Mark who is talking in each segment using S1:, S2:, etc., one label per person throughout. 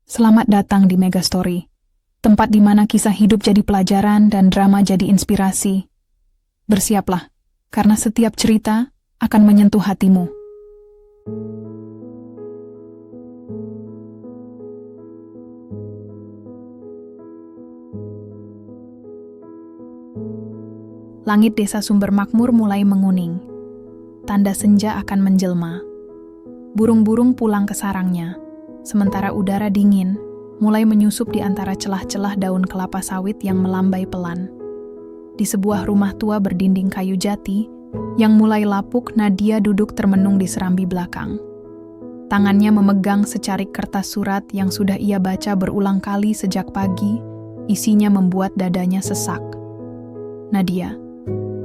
S1: Selamat datang di Megastory, tempat di mana kisah hidup jadi pelajaran dan drama jadi inspirasi. Bersiaplah, karena setiap cerita akan menyentuh hatimu. Langit desa Sumber Makmur mulai menguning. Tanda senja akan menjelma. Burung-burung pulang ke sarangnya. Sementara udara dingin mulai menyusup di antara celah-celah daun kelapa sawit yang melambai pelan. Di sebuah rumah tua berdinding kayu jati yang mulai lapuk, Nadia duduk termenung di serambi belakang. Tangannya memegang secarik kertas surat yang sudah ia baca berulang kali sejak pagi. Isinya membuat dadanya sesak. "Nadia,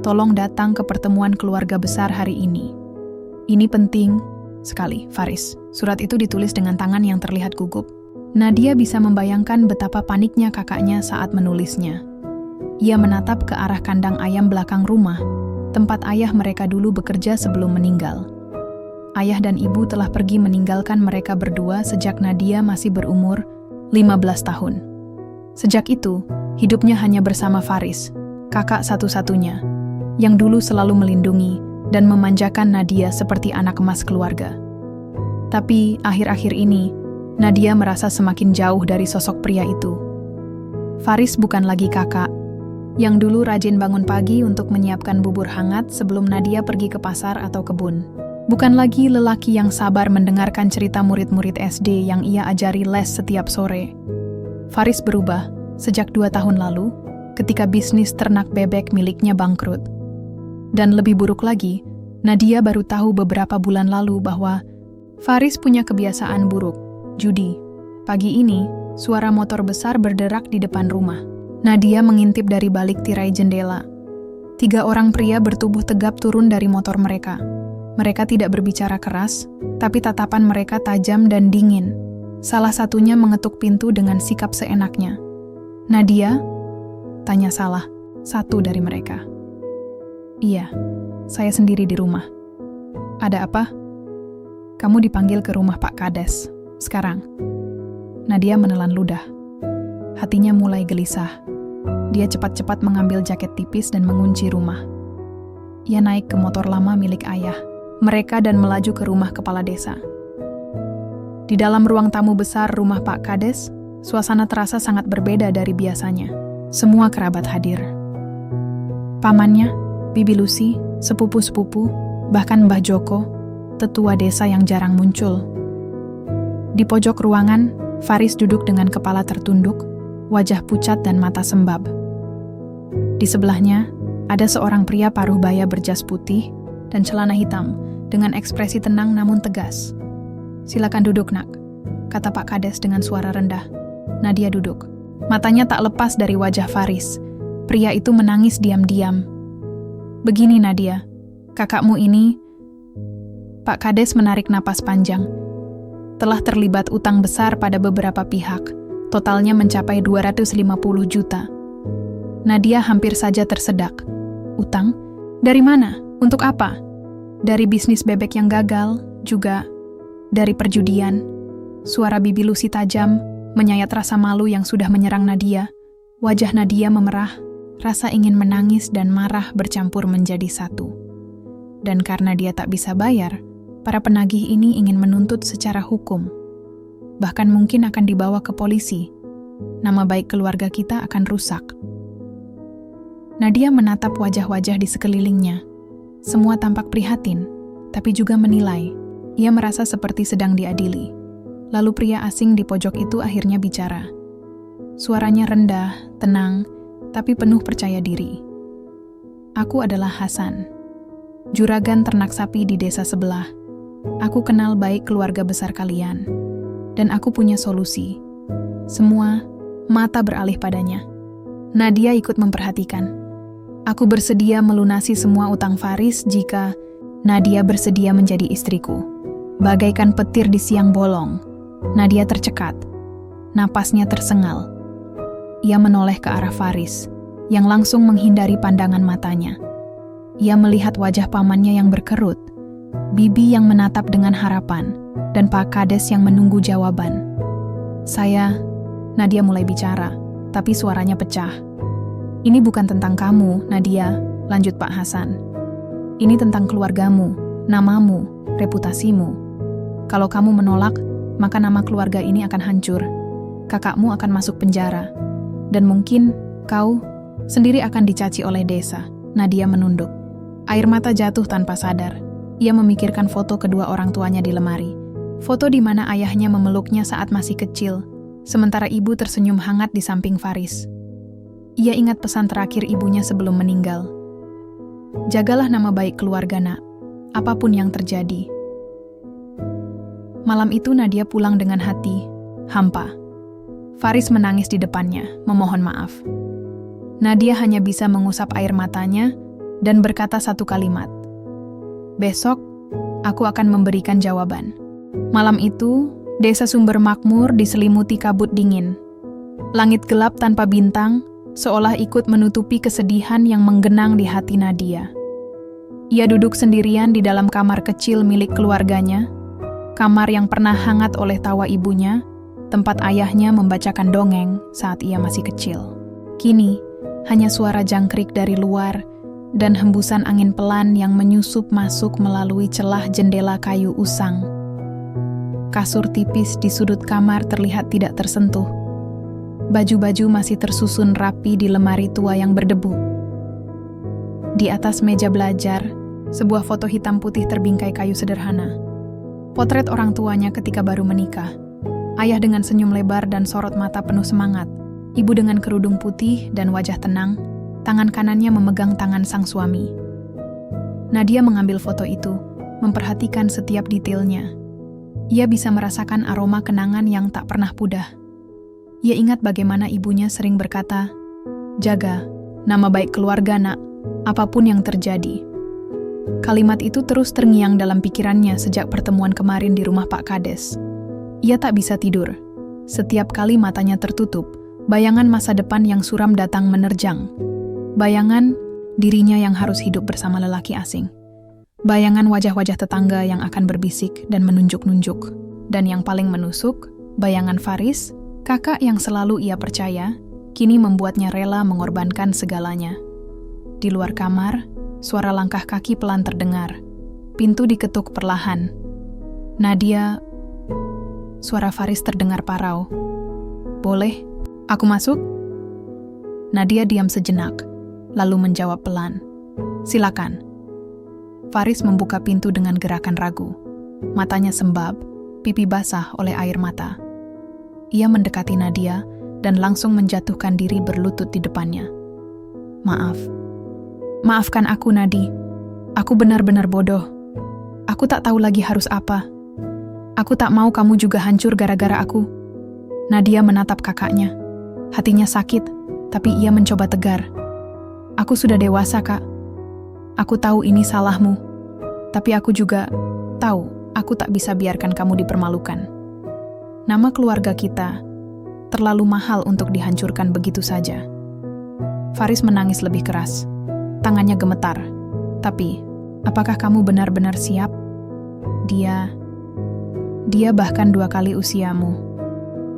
S1: tolong datang ke pertemuan keluarga besar hari ini. Ini penting sekali, Faris." Surat itu ditulis dengan tangan yang terlihat gugup. Nadia bisa membayangkan betapa paniknya kakaknya saat menulisnya. Ia menatap ke arah kandang ayam belakang rumah, tempat ayah mereka dulu bekerja sebelum meninggal. Ayah dan ibu telah pergi meninggalkan mereka berdua sejak Nadia masih berumur 15 tahun. Sejak itu, hidupnya hanya bersama Faris, kakak satu-satunya, yang dulu selalu melindungi dan memanjakan Nadia seperti anak emas keluarga. Tapi akhir-akhir ini, Nadia merasa semakin jauh dari sosok pria itu. Faris bukan lagi kakak, yang dulu rajin bangun pagi untuk menyiapkan bubur hangat sebelum Nadia pergi ke pasar atau kebun. Bukan lagi lelaki yang sabar mendengarkan cerita murid-murid SD yang ia ajari les setiap sore. Faris berubah sejak 2 tahun lalu, ketika bisnis ternak bebek miliknya bangkrut. Dan lebih buruk lagi, Nadia baru tahu beberapa bulan lalu bahwa Faris punya kebiasaan buruk, judi. Pagi ini, suara motor besar berderak di depan rumah. Nadia mengintip dari balik tirai jendela. 3 orang pria bertubuh tegap turun dari motor mereka. Mereka tidak berbicara keras, tapi tatapan mereka tajam dan dingin. Salah satunya mengetuk pintu dengan sikap seenaknya. "Nadia?" tanya salah satu dari mereka. "Iya, saya sendiri di rumah." "Ada apa?" "Kamu dipanggil ke rumah Pak Kades sekarang." Nadia menelan ludah. Hatinya mulai gelisah. Dia cepat-cepat mengambil jaket tipis dan mengunci rumah. Ia naik ke motor lama milik ayah mereka dan melaju ke rumah kepala desa. Di dalam ruang tamu besar rumah Pak Kades, suasana terasa sangat berbeda dari biasanya. Semua kerabat hadir. Pamannya, Bibi Lucy, sepupu-sepupu, bahkan Mbah Joko, tetua desa yang jarang muncul. Di pojok ruangan, Faris duduk dengan kepala tertunduk, wajah pucat dan mata sembab. Di sebelahnya, ada seorang pria paruh baya berjas putih dan celana hitam dengan ekspresi tenang namun tegas. "Silakan duduk, Nak," kata Pak Kades dengan suara rendah. Nadia duduk. Matanya tak lepas dari wajah Faris. Pria itu menangis diam-diam. "Begini, Nadia, kakakmu ini..." Pak Kades menarik napas panjang. Telah terlibat utang besar pada beberapa pihak, totalnya mencapai 250 juta. Nadia hampir saja tersedak. "Utang? Dari mana? Untuk apa?" "Dari bisnis bebek yang gagal, juga dari perjudian." Suara Bibi Lucy tajam, menyayat rasa malu yang sudah menyerang Nadia. Wajah Nadia memerah, rasa ingin menangis dan marah bercampur menjadi satu. Dan karena dia tak bisa bayar, para penagih ini ingin menuntut secara hukum. Bahkan mungkin akan dibawa ke polisi. Nama baik keluarga kita akan rusak. Nadia menatap wajah-wajah di sekelilingnya. Semua tampak prihatin, tapi juga menilai. Ia merasa seperti sedang diadili. Lalu pria asing di pojok itu akhirnya bicara. Suaranya rendah, tenang, tapi penuh percaya diri. "Aku adalah Hasan, juragan ternak sapi di desa sebelah. Aku kenal baik keluarga besar kalian, dan aku punya solusi." Semua mata beralih padanya. Nadia ikut memperhatikan. "Aku bersedia melunasi semua utang Faris jika Nadia bersedia menjadi istriku." Bagaikan petir di siang bolong, Nadia tercekat. Napasnya tersengal. Ia menoleh ke arah Faris, yang langsung menghindari pandangan matanya. Ia melihat wajah pamannya yang berkerut, Bibi yang menatap dengan harapan, dan Pak Kades yang menunggu jawaban. Nadia mulai bicara, tapi suaranya pecah. Ini bukan tentang kamu, Nadia, lanjut Pak Hasan. Ini tentang keluargamu, namamu, reputasimu. Kalau kamu menolak, maka nama keluarga ini akan hancur. Kakakmu akan masuk penjara. Dan mungkin kau sendiri akan dicaci oleh desa. Nadia menunduk. Air mata jatuh tanpa sadar. Ia memikirkan foto kedua orang tuanya di lemari. Foto di mana ayahnya memeluknya saat masih kecil, sementara ibu tersenyum hangat di samping Faris. Ia ingat pesan terakhir ibunya sebelum meninggal. Jagalah nama baik keluarga, nak, apapun yang terjadi. Malam itu Nadia pulang dengan hati hampa. Faris menangis di depannya, memohon maaf. Nadia hanya bisa mengusap air matanya dan berkata satu kalimat. Besok, aku akan memberikan jawaban. Malam itu, desa Sumber Makmur diselimuti kabut dingin. Langit gelap tanpa bintang, seolah ikut menutupi kesedihan yang menggenang di hati Nadia. Ia duduk sendirian di dalam kamar kecil milik keluarganya, kamar yang pernah hangat oleh tawa ibunya, tempat ayahnya membacakan dongeng saat ia masih kecil. Kini, hanya suara jangkrik dari luar dan hembusan angin pelan yang menyusup masuk melalui celah jendela kayu usang. Kasur tipis di sudut kamar terlihat tidak tersentuh. Baju-baju masih tersusun rapi di lemari tua yang berdebu. Di atas meja belajar, sebuah foto hitam putih terbingkai kayu sederhana. Potret orang tuanya ketika baru menikah. Ayah dengan senyum lebar dan sorot mata penuh semangat. Ibu dengan kerudung putih dan wajah tenang, tangan kanannya memegang tangan sang suami. Nadia mengambil foto itu, memperhatikan setiap detailnya. Ia bisa merasakan aroma kenangan yang tak pernah pudar. Ia ingat bagaimana ibunya sering berkata, "Jaga nama baik keluarga, nak, apapun yang terjadi." Kalimat itu terus terngiang dalam pikirannya sejak pertemuan kemarin di rumah Pak Kades. Ia tak bisa tidur. Setiap kali matanya tertutup, bayangan masa depan yang suram datang menerjang. Bayangan dirinya yang harus hidup bersama lelaki asing. Bayangan wajah-wajah tetangga yang akan berbisik dan menunjuk-nunjuk. Dan yang paling menusuk, bayangan Faris, kakak yang selalu ia percaya, kini membuatnya rela mengorbankan segalanya. Di luar kamar, suara langkah kaki pelan terdengar. Pintu diketuk perlahan. Nadia, suara Faris terdengar parau. "Boleh, aku masuk?" Nadia diam sejenak, lalu menjawab pelan. "Silakan." Faris membuka pintu dengan gerakan ragu. Matanya sembab, pipi basah oleh air mata. Ia mendekati Nadia dan langsung menjatuhkan diri berlutut di depannya. Maafkan aku, Nadi. Aku benar-benar bodoh. Aku tak tahu lagi harus apa. Aku tak mau kamu juga hancur gara-gara aku." Nadia menatap kakaknya. Hatinya sakit, tapi ia mencoba tegar. "Aku sudah dewasa, Kak. Aku tahu ini salahmu. Tapi aku juga tahu aku tak bisa biarkan kamu dipermalukan. Nama keluarga kita terlalu mahal untuk dihancurkan begitu saja." Faris menangis lebih keras. Tangannya gemetar. "Tapi, apakah kamu benar-benar siap? Dia bahkan 2 kali usiamu.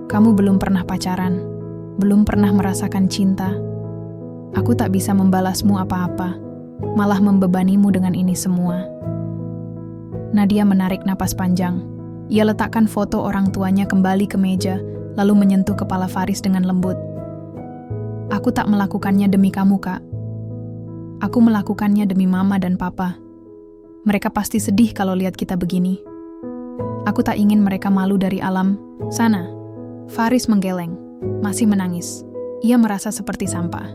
S1: Kamu belum pernah pacaran, belum pernah merasakan cinta. Aku tak bisa membalasmu apa-apa, malah membebanimu dengan ini semua." Nadia menarik napas panjang. Ia letakkan foto orang tuanya kembali ke meja, lalu menyentuh kepala Faris dengan lembut. "Aku tak melakukannya demi kamu, Kak. Aku melakukannya demi Mama dan Papa. Mereka pasti sedih kalau lihat kita begini. Aku tak ingin mereka malu dari alam sana." Faris menggeleng, masih menangis. Ia merasa seperti sampah.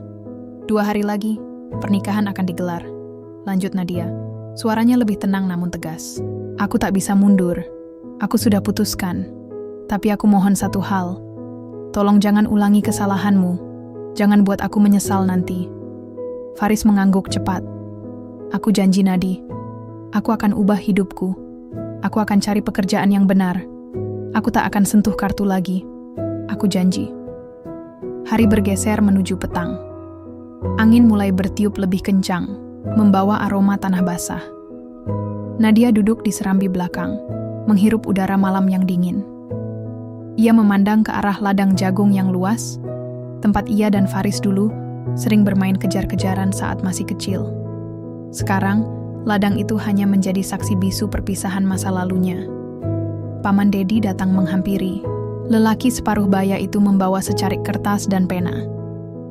S1: 2 hari lagi, pernikahan akan digelar. Lanjut Nadia. Suaranya lebih tenang namun tegas. "Aku tak bisa mundur. Aku sudah putuskan. Tapi aku mohon satu hal. Tolong jangan ulangi kesalahanmu. Jangan buat aku menyesal nanti." Faris mengangguk cepat. "Aku janji, Nadi. Aku akan ubah hidupku. Aku akan cari pekerjaan yang benar. Aku tak akan sentuh kartu lagi. Aku janji." Hari bergeser menuju petang. Angin mulai bertiup lebih kencang, membawa aroma tanah basah. Nadia duduk di serambi belakang, menghirup udara malam yang dingin. Ia memandang ke arah ladang jagung yang luas, tempat ia dan Faris dulu sering bermain kejar-kejaran saat masih kecil. Sekarang, ladang itu hanya menjadi saksi bisu perpisahan masa lalunya. Paman Dedi datang menghampiri. Lelaki separuh baya itu membawa secarik kertas dan pena.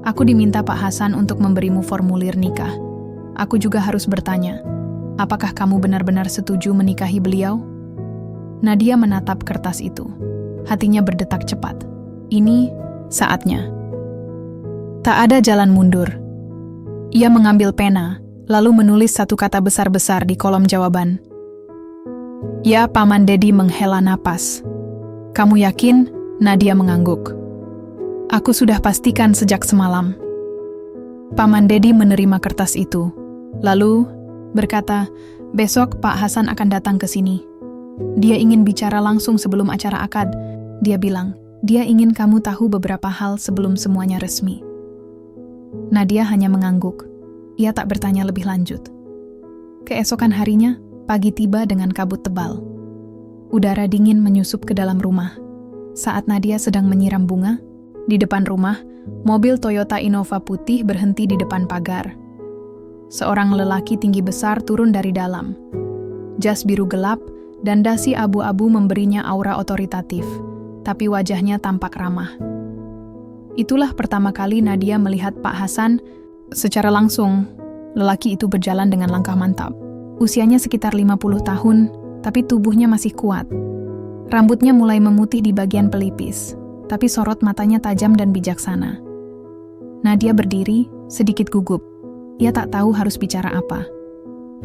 S1: Aku diminta Pak Hasan untuk memberimu formulir nikah. Aku juga harus bertanya, apakah kamu benar-benar setuju menikahi beliau? Nadia menatap kertas itu. Hatinya berdetak cepat. Ini saatnya. Tak ada jalan mundur. Ia mengambil pena, lalu menulis satu kata besar-besar di kolom jawaban. Ya, Paman Dedi menghela napas. Kamu yakin? Nadia mengangguk. Aku sudah pastikan sejak semalam. Paman Dedi menerima kertas itu, lalu berkata, besok Pak Hasan akan datang ke sini. Dia ingin bicara langsung sebelum acara akad. Dia bilang, dia ingin kamu tahu beberapa hal sebelum semuanya resmi. Nadia hanya mengangguk. Ia tak bertanya lebih lanjut. Keesokan harinya, pagi tiba dengan kabut tebal. Udara dingin menyusup ke dalam rumah. Saat Nadia sedang menyiram bunga, di depan rumah, mobil Toyota Innova putih berhenti di depan pagar. Seorang lelaki tinggi besar turun dari dalam. Jas biru gelap dan dasi abu-abu memberinya aura otoritatif, tapi wajahnya tampak ramah. Itulah pertama kali Nadia melihat Pak Hasan secara langsung. Lelaki itu berjalan dengan langkah mantap. Usianya sekitar 50 tahun, tapi tubuhnya masih kuat. Rambutnya mulai memutih di bagian pelipis, tapi sorot matanya tajam dan bijaksana. Nadia berdiri, sedikit gugup. Ia tak tahu harus bicara apa.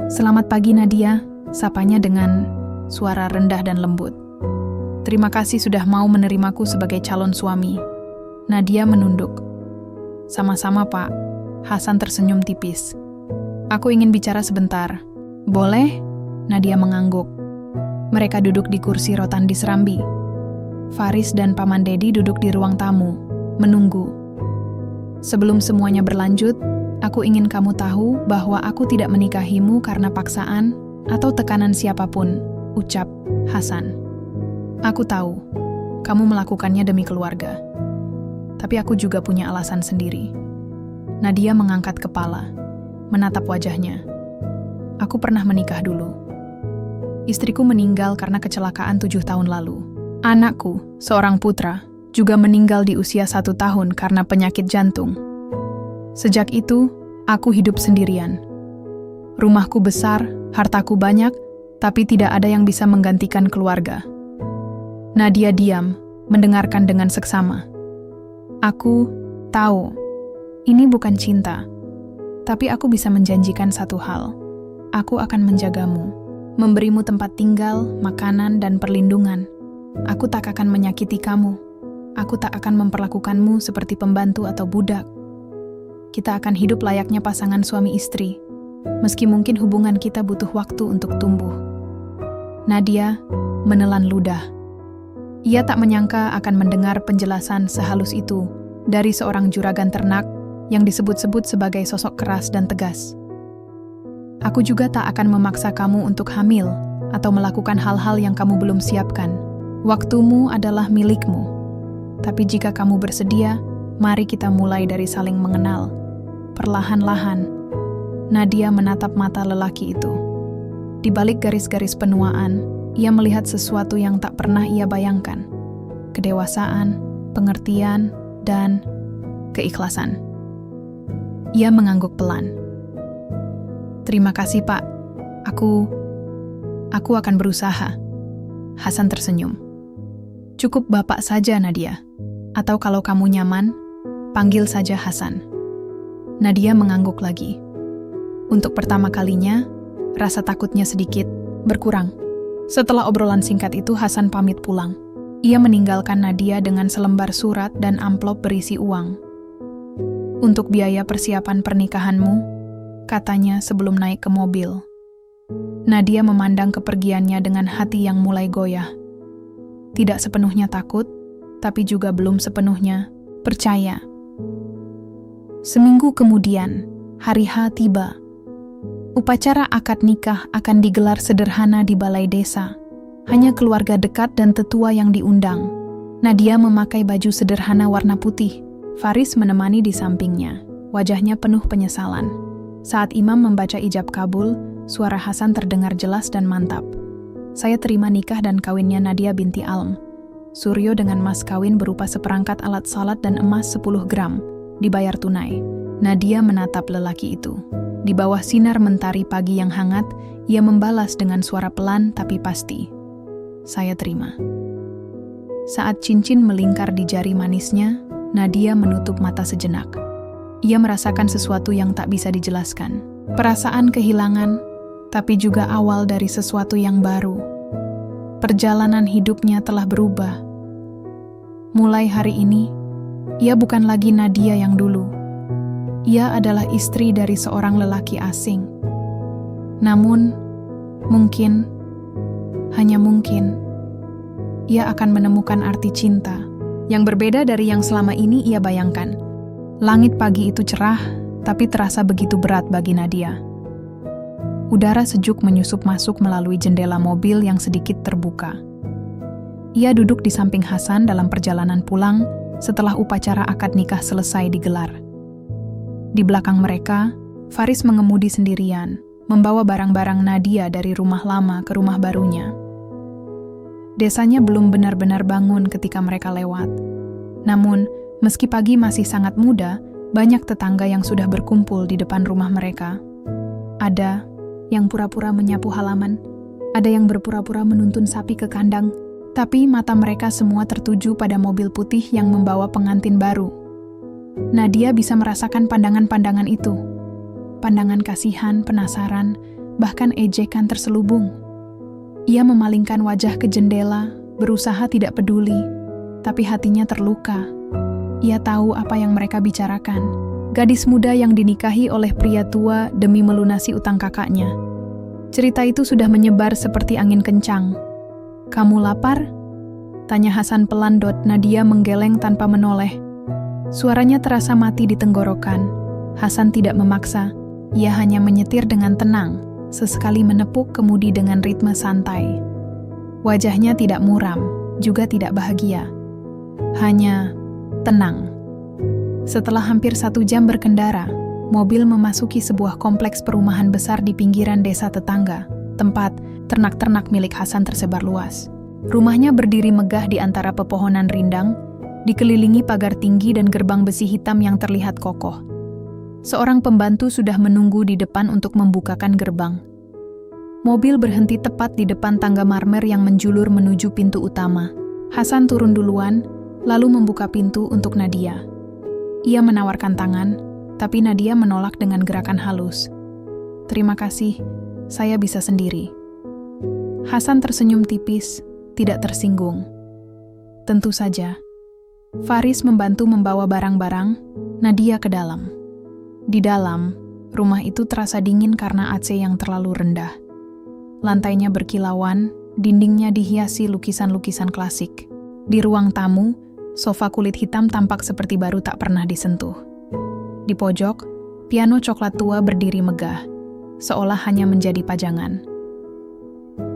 S1: Selamat pagi Nadia, sapanya dengan suara rendah dan lembut. Terima kasih sudah mau menerimaku sebagai calon suami. Nadia menunduk. Sama-sama Pak. Hasan tersenyum tipis. Aku ingin bicara sebentar. Boleh? Nadia mengangguk. Mereka duduk di kursi rotan di serambi. Faris dan Paman Dedi duduk di ruang tamu, menunggu. Sebelum semuanya berlanjut, aku ingin kamu tahu bahwa aku tidak menikahimu karena paksaan atau tekanan siapapun, ucap Hasan. Aku tahu, kamu melakukannya demi keluarga. Tapi aku juga punya alasan sendiri. Nadia mengangkat kepala, menatap wajahnya. Aku pernah menikah dulu. Istriku meninggal karena kecelakaan 7 tahun lalu. Anakku, seorang putra, juga meninggal di usia 1 tahun karena penyakit jantung. Sejak itu, aku hidup sendirian. Rumahku besar, hartaku banyak, tapi tidak ada yang bisa menggantikan keluarga. Nadia diam, mendengarkan dengan seksama. Aku tahu, ini bukan cinta, tapi aku bisa menjanjikan satu hal. Aku akan menjagamu, memberimu tempat tinggal, makanan, dan perlindungan. Aku tak akan menyakiti kamu. Aku tak akan memperlakukanmu seperti pembantu atau budak. Kita akan hidup layaknya pasangan suami istri, meski mungkin hubungan kita butuh waktu untuk tumbuh. Nadia menelan ludah. Ia tak menyangka akan mendengar penjelasan sehalus itu dari seorang juragan ternak yang disebut-sebut sebagai sosok keras dan tegas. Aku juga tak akan memaksa kamu untuk hamil atau melakukan hal-hal yang kamu belum siapkan. Waktumu adalah milikmu. Tapi jika kamu bersedia, mari kita mulai dari saling mengenal. Perlahan-lahan, Nadia menatap mata lelaki itu. Di balik garis-garis penuaan, ia melihat sesuatu yang tak pernah ia bayangkan. Kedewasaan, pengertian, dan keikhlasan. Ia mengangguk pelan. Terima kasih, Pak. Aku akan berusaha. Hasan tersenyum. Cukup Bapak saja, Nadia. Atau kalau kamu nyaman, panggil saja Hasan. Nadia mengangguk lagi. Untuk pertama kalinya, rasa takutnya sedikit berkurang. Setelah obrolan singkat itu, Hasan pamit pulang. Ia meninggalkan Nadia dengan selembar surat dan amplop berisi uang. Untuk biaya persiapan pernikahanmu, katanya sebelum naik ke mobil. Nadia memandang kepergiannya dengan hati yang mulai goyah. Tidak sepenuhnya takut, tapi juga belum sepenuhnya percaya. Seminggu kemudian, hari H tiba. Upacara akad nikah akan digelar sederhana di balai desa. Hanya keluarga dekat dan tetua yang diundang. Nadia memakai baju sederhana warna putih. Faris menemani di sampingnya, wajahnya penuh penyesalan. Saat imam membaca ijab kabul, suara Hasan terdengar jelas dan mantap. Saya terima nikah dan kawinnya Nadia binti Alm. Suryo dengan mas kawin berupa seperangkat alat salat dan emas 10 gram, dibayar tunai. Nadia menatap lelaki itu. Di bawah sinar mentari pagi yang hangat, ia membalas dengan suara pelan tapi pasti. Saya terima. Saat cincin melingkar di jari manisnya, Nadia menutup mata sejenak. Ia merasakan sesuatu yang tak bisa dijelaskan. Perasaan kehilangan, tapi juga awal dari sesuatu yang baru. Perjalanan hidupnya telah berubah. Mulai hari ini, ia bukan lagi Nadia yang dulu. Ia adalah istri dari seorang lelaki asing. Namun, mungkin, hanya mungkin, ia akan menemukan arti cinta yang berbeda dari yang selama ini ia bayangkan. Langit pagi itu cerah, tapi terasa begitu berat bagi Nadia. Udara sejuk menyusup masuk melalui jendela mobil yang sedikit terbuka. Ia duduk di samping Hasan dalam perjalanan pulang setelah upacara akad nikah selesai digelar. Di belakang mereka, Faris mengemudi sendirian, membawa barang-barang Nadia dari rumah lama ke rumah barunya. Desanya belum benar-benar bangun ketika mereka lewat. Namun, meski pagi masih sangat muda, banyak tetangga yang sudah berkumpul di depan rumah mereka. Ada yang pura-pura menyapu halaman, ada yang berpura-pura menuntun sapi ke kandang, tapi mata mereka semua tertuju pada mobil putih yang membawa pengantin baru. Nadia bisa merasakan pandangan-pandangan itu. Pandangan kasihan, penasaran, bahkan ejekan terselubung. Ia memalingkan wajah ke jendela, berusaha tidak peduli, tapi hatinya terluka. Ia tahu apa yang mereka bicarakan. Gadis muda yang dinikahi oleh pria tua demi melunasi utang kakaknya. Cerita itu sudah menyebar seperti angin kencang. "Kamu lapar?" tanya Hasan pelan. Nadia menggeleng tanpa menoleh. Suaranya terasa mati di tenggorokan. Hasan tidak memaksa, ia hanya menyetir dengan tenang. Sesekali menepuk kemudi dengan ritme santai. Wajahnya tidak muram, juga tidak bahagia. Hanya tenang. Setelah hampir 1 jam berkendara, mobil memasuki sebuah kompleks perumahan besar di pinggiran desa tetangga, tempat ternak-ternak milik Hasan tersebar luas. Rumahnya berdiri megah di antara pepohonan rindang, dikelilingi pagar tinggi dan gerbang besi hitam yang terlihat kokoh. Seorang pembantu sudah menunggu di depan untuk membukakan gerbang. Mobil berhenti tepat di depan tangga marmer yang menjulur menuju pintu utama. Hasan turun duluan, lalu membuka pintu untuk Nadia. Ia menawarkan tangan, tapi Nadia menolak dengan gerakan halus. "Terima kasih, saya bisa sendiri." Hasan tersenyum tipis, tidak tersinggung. Tentu saja. Faris membantu membawa barang-barang Nadia ke dalam. Di dalam, rumah itu terasa dingin karena AC yang terlalu rendah. Lantainya berkilauan, dindingnya dihiasi lukisan-lukisan klasik. Di ruang tamu, sofa kulit hitam tampak seperti baru tak pernah disentuh. Di pojok, piano coklat tua berdiri megah, seolah hanya menjadi pajangan.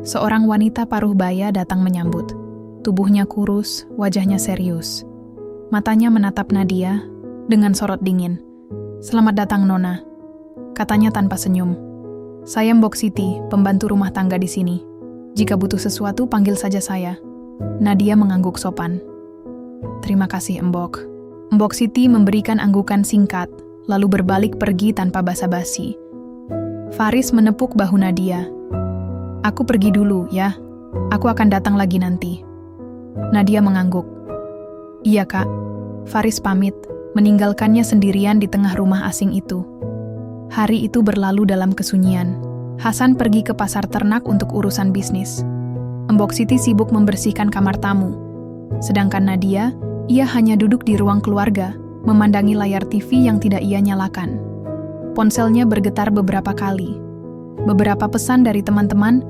S1: Seorang wanita paruh baya datang menyambut. Tubuhnya kurus, wajahnya serius. Matanya menatap Nadia dengan sorot dingin. "Selamat datang, Nona," katanya tanpa senyum. "Saya Mbok Siti, pembantu rumah tangga di sini. Jika butuh sesuatu, panggil saja saya." Nadia mengangguk sopan. "Terima kasih, Mbok." Mbok Siti memberikan anggukan singkat, lalu berbalik pergi tanpa basa-basi. Faris menepuk bahu Nadia. "Aku pergi dulu, ya. Aku akan datang lagi nanti." Nadia mengangguk. "Iya, Kak." Faris pamit, meninggalkannya sendirian di tengah rumah asing itu. Hari itu berlalu dalam kesunyian. Hasan pergi ke pasar ternak untuk urusan bisnis. Mbok Siti sibuk membersihkan kamar tamu. Sedangkan Nadia, ia hanya duduk di ruang keluarga, memandangi layar TV yang tidak ia nyalakan. Ponselnya bergetar beberapa kali. Beberapa pesan dari teman-teman,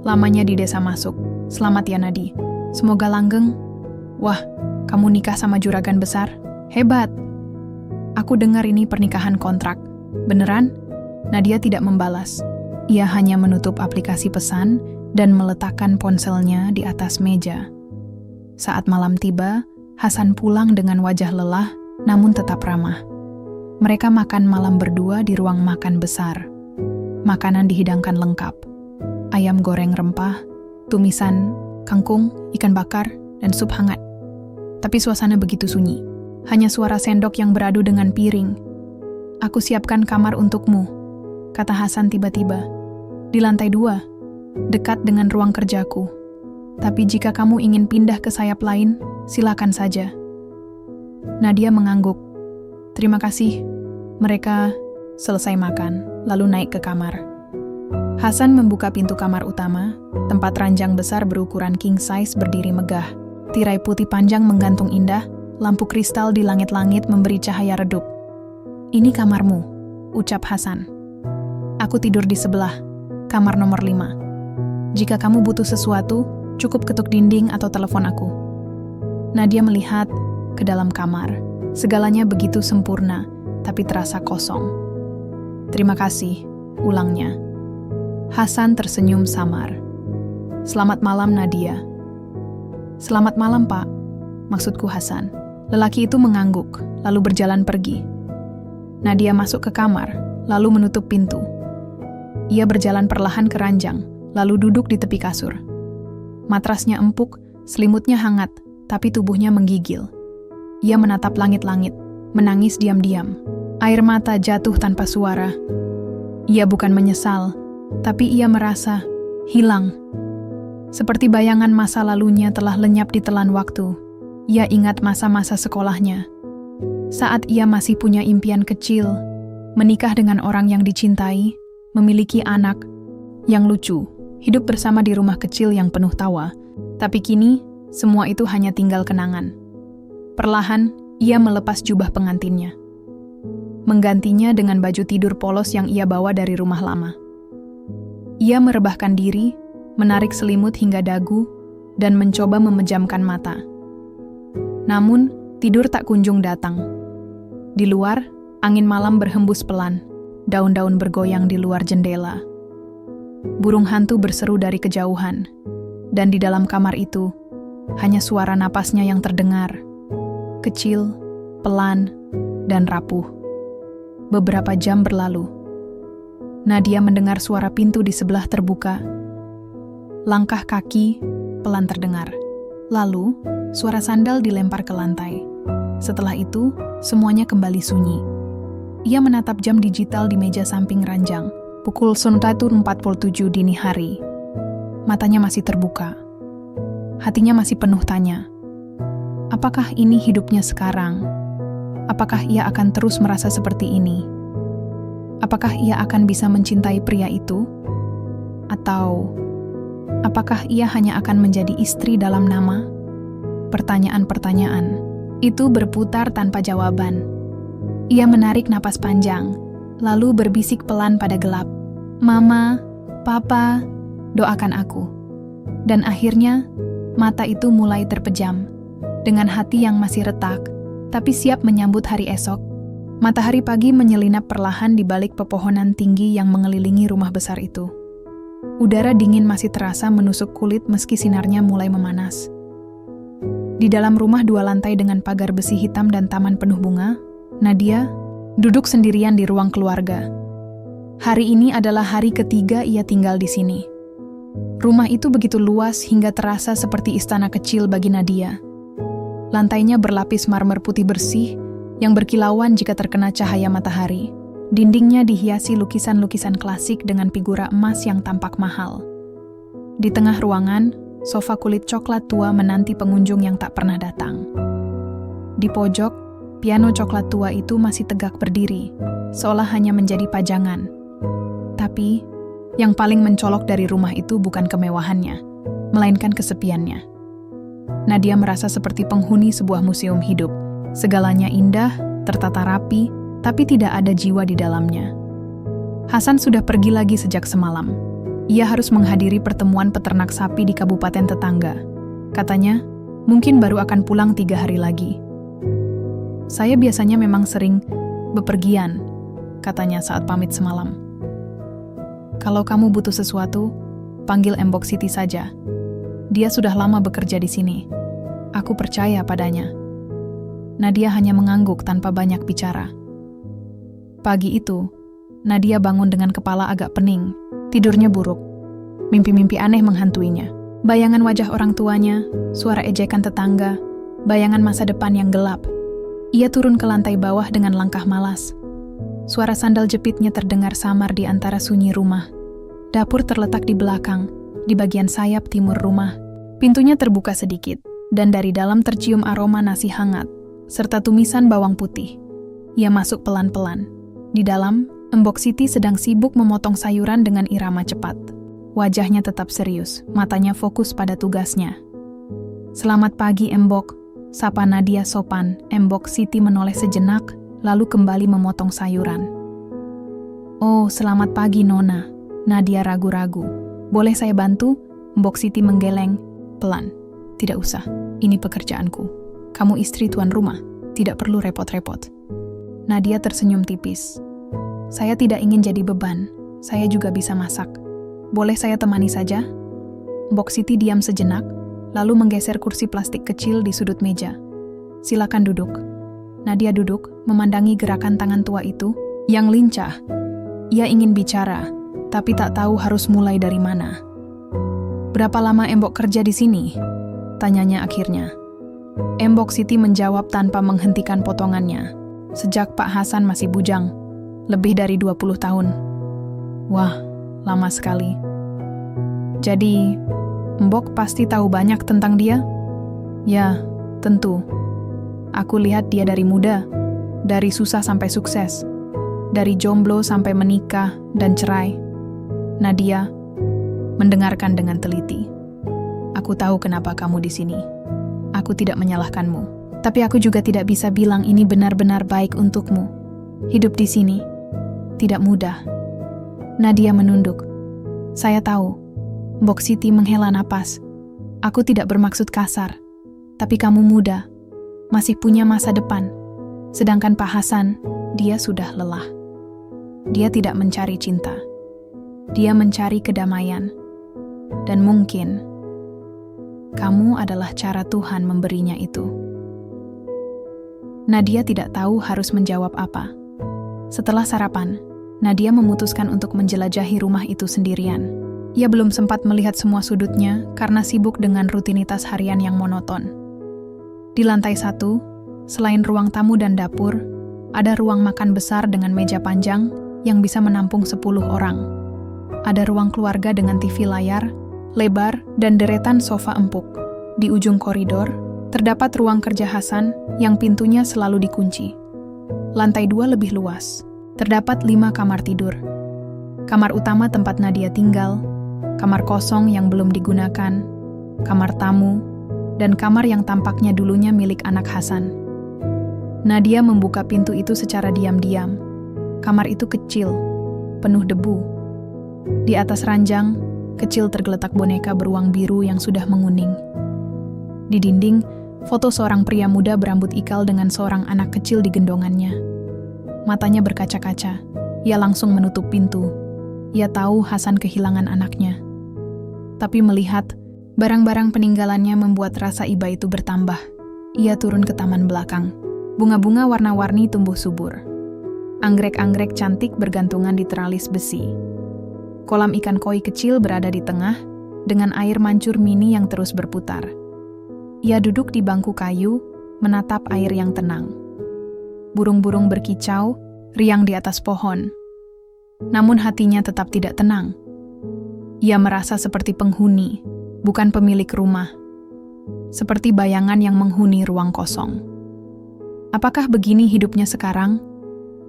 S1: lamanya di desa masuk. "Selamat ya Nadi, semoga langgeng." "Wah, kamu nikah sama juragan besar? Hebat." "Aku dengar ini pernikahan kontrak. Beneran?" Nadia tidak membalas. Ia hanya menutup aplikasi pesan dan meletakkan ponselnya di atas meja. Saat malam tiba, Hasan pulang dengan wajah lelah namun tetap ramah. Mereka makan malam berdua di ruang makan besar. Makanan dihidangkan lengkap. Ayam goreng rempah, tumisan, kangkung, ikan bakar, dan sup hangat. Tapi suasana begitu sunyi. Hanya suara sendok yang beradu dengan piring. "Aku siapkan kamar untukmu," kata Hasan tiba-tiba. "Di lantai 2, dekat dengan ruang kerjaku. Tapi jika kamu ingin pindah ke sayap lain, silakan saja." Nadia mengangguk. "Terima kasih." Mereka selesai makan, lalu naik ke kamar. Hasan membuka pintu kamar utama, tempat ranjang besar berukuran king size berdiri megah. Tirai putih panjang menggantung indah, lampu kristal di langit-langit memberi cahaya redup. "Ini kamarmu," ucap Hasan. "Aku tidur di sebelah, kamar nomor 5. Jika kamu butuh sesuatu, cukup ketuk dinding atau telepon aku." Nadia melihat ke dalam kamar. Segalanya begitu sempurna, tapi terasa kosong. "Terima kasih," ulangnya. Hasan tersenyum samar. "Selamat malam, Nadia." "Selamat malam, Pak." Maksudku Hasan. Lelaki itu mengangguk, lalu berjalan pergi. Nadia masuk ke kamar, lalu menutup pintu. Ia berjalan perlahan ke ranjang, lalu duduk di tepi kasur. Matrasnya empuk, selimutnya hangat, tapi tubuhnya menggigil. Ia menatap langit-langit, menangis diam-diam. Air mata jatuh tanpa suara. Ia bukan menyesal, tapi ia merasa hilang. Seperti bayangan masa lalunya telah lenyap di telan waktu. Ia ingat masa-masa sekolahnya. Saat ia masih punya impian kecil, menikah dengan orang yang dicintai, memiliki anak yang lucu, hidup bersama di rumah kecil yang penuh tawa. Tapi kini, semua itu hanya tinggal kenangan. Perlahan, ia melepas jubah pengantinnya. Menggantinya dengan baju tidur polos yang ia bawa dari rumah lama. Ia merebahkan diri, menarik selimut hingga dagu, dan mencoba memejamkan mata. Namun, tidur tak kunjung datang. Di luar, angin malam berhembus pelan, daun-daun bergoyang di luar jendela. Burung hantu berseru dari kejauhan, dan di dalam kamar itu, hanya suara napasnya yang terdengar, kecil, pelan, dan rapuh. Beberapa jam berlalu. Nadia mendengar suara pintu di sebelah terbuka. Langkah kaki pelan terdengar. Lalu, suara sandal dilempar ke lantai. Setelah itu, semuanya kembali sunyi. Ia menatap jam digital di meja samping ranjang. Pukul 1:47 dini hari. Matanya masih terbuka. Hatinya masih penuh tanya. Apakah ini hidupnya sekarang? Apakah ia akan terus merasa seperti ini? Apakah ia akan bisa mencintai pria itu? Atau apakah ia hanya akan menjadi istri dalam nama? Pertanyaan-pertanyaan itu berputar tanpa jawaban. Ia menarik napas panjang, lalu berbisik pelan pada gelap. "Mama, Papa, doakan aku." Dan akhirnya, mata itu mulai terpejam. Dengan hati yang masih retak, tapi siap menyambut hari esok, matahari pagi menyelinap perlahan di balik pepohonan tinggi yang mengelilingi rumah besar itu. Udara dingin masih terasa menusuk kulit meski sinarnya mulai memanas. Di dalam rumah 2 lantai dengan pagar besi hitam dan taman penuh bunga, Nadia duduk sendirian di ruang keluarga. Hari ini adalah hari ketiga ia tinggal di sini. Rumah itu begitu luas hingga terasa seperti istana kecil bagi Nadia. Lantainya berlapis marmer putih bersih yang berkilauan jika terkena cahaya matahari. Dindingnya dihiasi lukisan-lukisan klasik dengan figura emas yang tampak mahal. Di tengah ruangan, sofa kulit coklat tua menanti pengunjung yang tak pernah datang. Di pojok, piano coklat tua itu masih tegak berdiri, seolah hanya menjadi pajangan. Tapi, yang paling mencolok dari rumah itu bukan kemewahannya, melainkan kesepiannya. Nadia merasa seperti penghuni sebuah museum hidup. Segalanya indah, tertata rapi, tapi tidak ada jiwa di dalamnya. Hasan sudah pergi lagi sejak semalam. Ia harus menghadiri pertemuan peternak sapi di kabupaten tetangga. Katanya, mungkin baru akan pulang 3 hari lagi. "Saya biasanya memang sering bepergian," katanya saat pamit semalam. "Kalau kamu butuh sesuatu, panggil Mbok Siti saja. Dia sudah lama bekerja di sini." Aku percaya padanya. Nadia hanya mengangguk tanpa banyak bicara. Pagi itu, Nadia bangun dengan kepala agak pening. Tidurnya buruk. Mimpi-mimpi aneh menghantuinya. Bayangan wajah orang tuanya, suara ejekan tetangga, bayangan masa depan yang gelap. Ia turun ke lantai bawah dengan langkah malas. Suara sandal jepitnya terdengar samar di antara sunyi rumah. Dapur terletak di belakang, di bagian sayap timur rumah. Pintunya terbuka sedikit, dan dari dalam tercium aroma nasi hangat, serta tumisan bawang putih. Ia masuk pelan-pelan. Di dalam, Embok Siti sedang sibuk memotong sayuran dengan irama cepat. Wajahnya tetap serius, matanya fokus pada tugasnya. "Selamat pagi, Embok," sapa Nadia sopan. Embok Siti menoleh sejenak, lalu kembali memotong sayuran. "Oh, selamat pagi, Nona." Nadia ragu-ragu. "Boleh saya bantu?" Embok Siti menggeleng. "Pelan. Tidak usah. Ini pekerjaanku. Kamu istri tuan rumah. Tidak perlu repot-repot." Nadia tersenyum tipis. "Saya tidak ingin jadi beban. Saya juga bisa masak. Boleh saya temani saja?" Mbok Siti diam sejenak, lalu menggeser kursi plastik kecil di sudut meja. "Silakan duduk." Nadia duduk, memandangi gerakan tangan tua itu, yang lincah. Ia ingin bicara, tapi tak tahu harus mulai dari mana. "Berapa lama Embok kerja di sini?" tanyanya akhirnya. Embok Siti menjawab tanpa menghentikan potongannya. "Sejak Pak Hasan masih bujang. Lebih dari 20 tahun. "Wah, lama sekali." "Jadi, Mbok pasti tahu banyak tentang dia?" "Ya, tentu. Aku lihat dia dari muda, dari susah sampai sukses, dari jomblo sampai menikah dan cerai." Nadia mendengarkan dengan teliti. "Aku tahu kenapa kamu di sini. Aku tidak menyalahkanmu. Tapi aku juga tidak bisa bilang ini benar-benar baik untukmu. Hidup di sini tidak mudah." Nadia menunduk. "Saya tahu." Mbok Siti menghela napas. "Aku tidak bermaksud kasar. Tapi kamu muda, masih punya masa depan. Sedangkan Pak Hasan, dia sudah lelah. Dia tidak mencari cinta. Dia mencari kedamaian. Dan mungkin kamu adalah cara Tuhan memberinya itu." Nadia tidak tahu harus menjawab apa. Setelah sarapan, Nadia memutuskan untuk menjelajahi rumah itu sendirian. Ia belum sempat melihat semua sudutnya karena sibuk dengan rutinitas harian yang monoton. Di lantai 1, selain ruang tamu dan dapur, ada ruang makan besar dengan meja panjang yang bisa menampung 10 orang. Ada ruang keluarga dengan TV layar, lebar, dan deretan sofa empuk. Di ujung koridor, terdapat ruang kerja Hasan yang pintunya selalu dikunci. Lantai 2 lebih luas. Terdapat 5 kamar tidur. Kamar utama tempat Nadia tinggal, kamar kosong yang belum digunakan, kamar tamu, dan kamar yang tampaknya dulunya milik anak Hasan. Nadia membuka pintu itu secara diam-diam. Kamar itu kecil, penuh debu. Di atas ranjang, kecil tergeletak boneka beruang biru yang sudah menguning. Di dinding, foto seorang pria muda berambut ikal dengan seorang anak kecil di gendongannya. Matanya berkaca-kaca. Ia langsung menutup pintu. Ia tahu Hasan kehilangan anaknya. Tapi melihat barang-barang peninggalannya membuat rasa iba itu bertambah. Ia turun ke taman belakang. Bunga-bunga warna-warni tumbuh subur. Anggrek-anggrek cantik bergantungan di teralis besi. Kolam ikan koi kecil berada di tengah, dengan air mancur mini yang terus berputar. Ia duduk di bangku kayu, menatap air yang tenang. Burung-burung berkicau, riang di atas pohon. Namun hatinya tetap tidak tenang. Ia merasa seperti penghuni, bukan pemilik rumah. Seperti bayangan yang menghuni ruang kosong. Apakah begini hidupnya sekarang?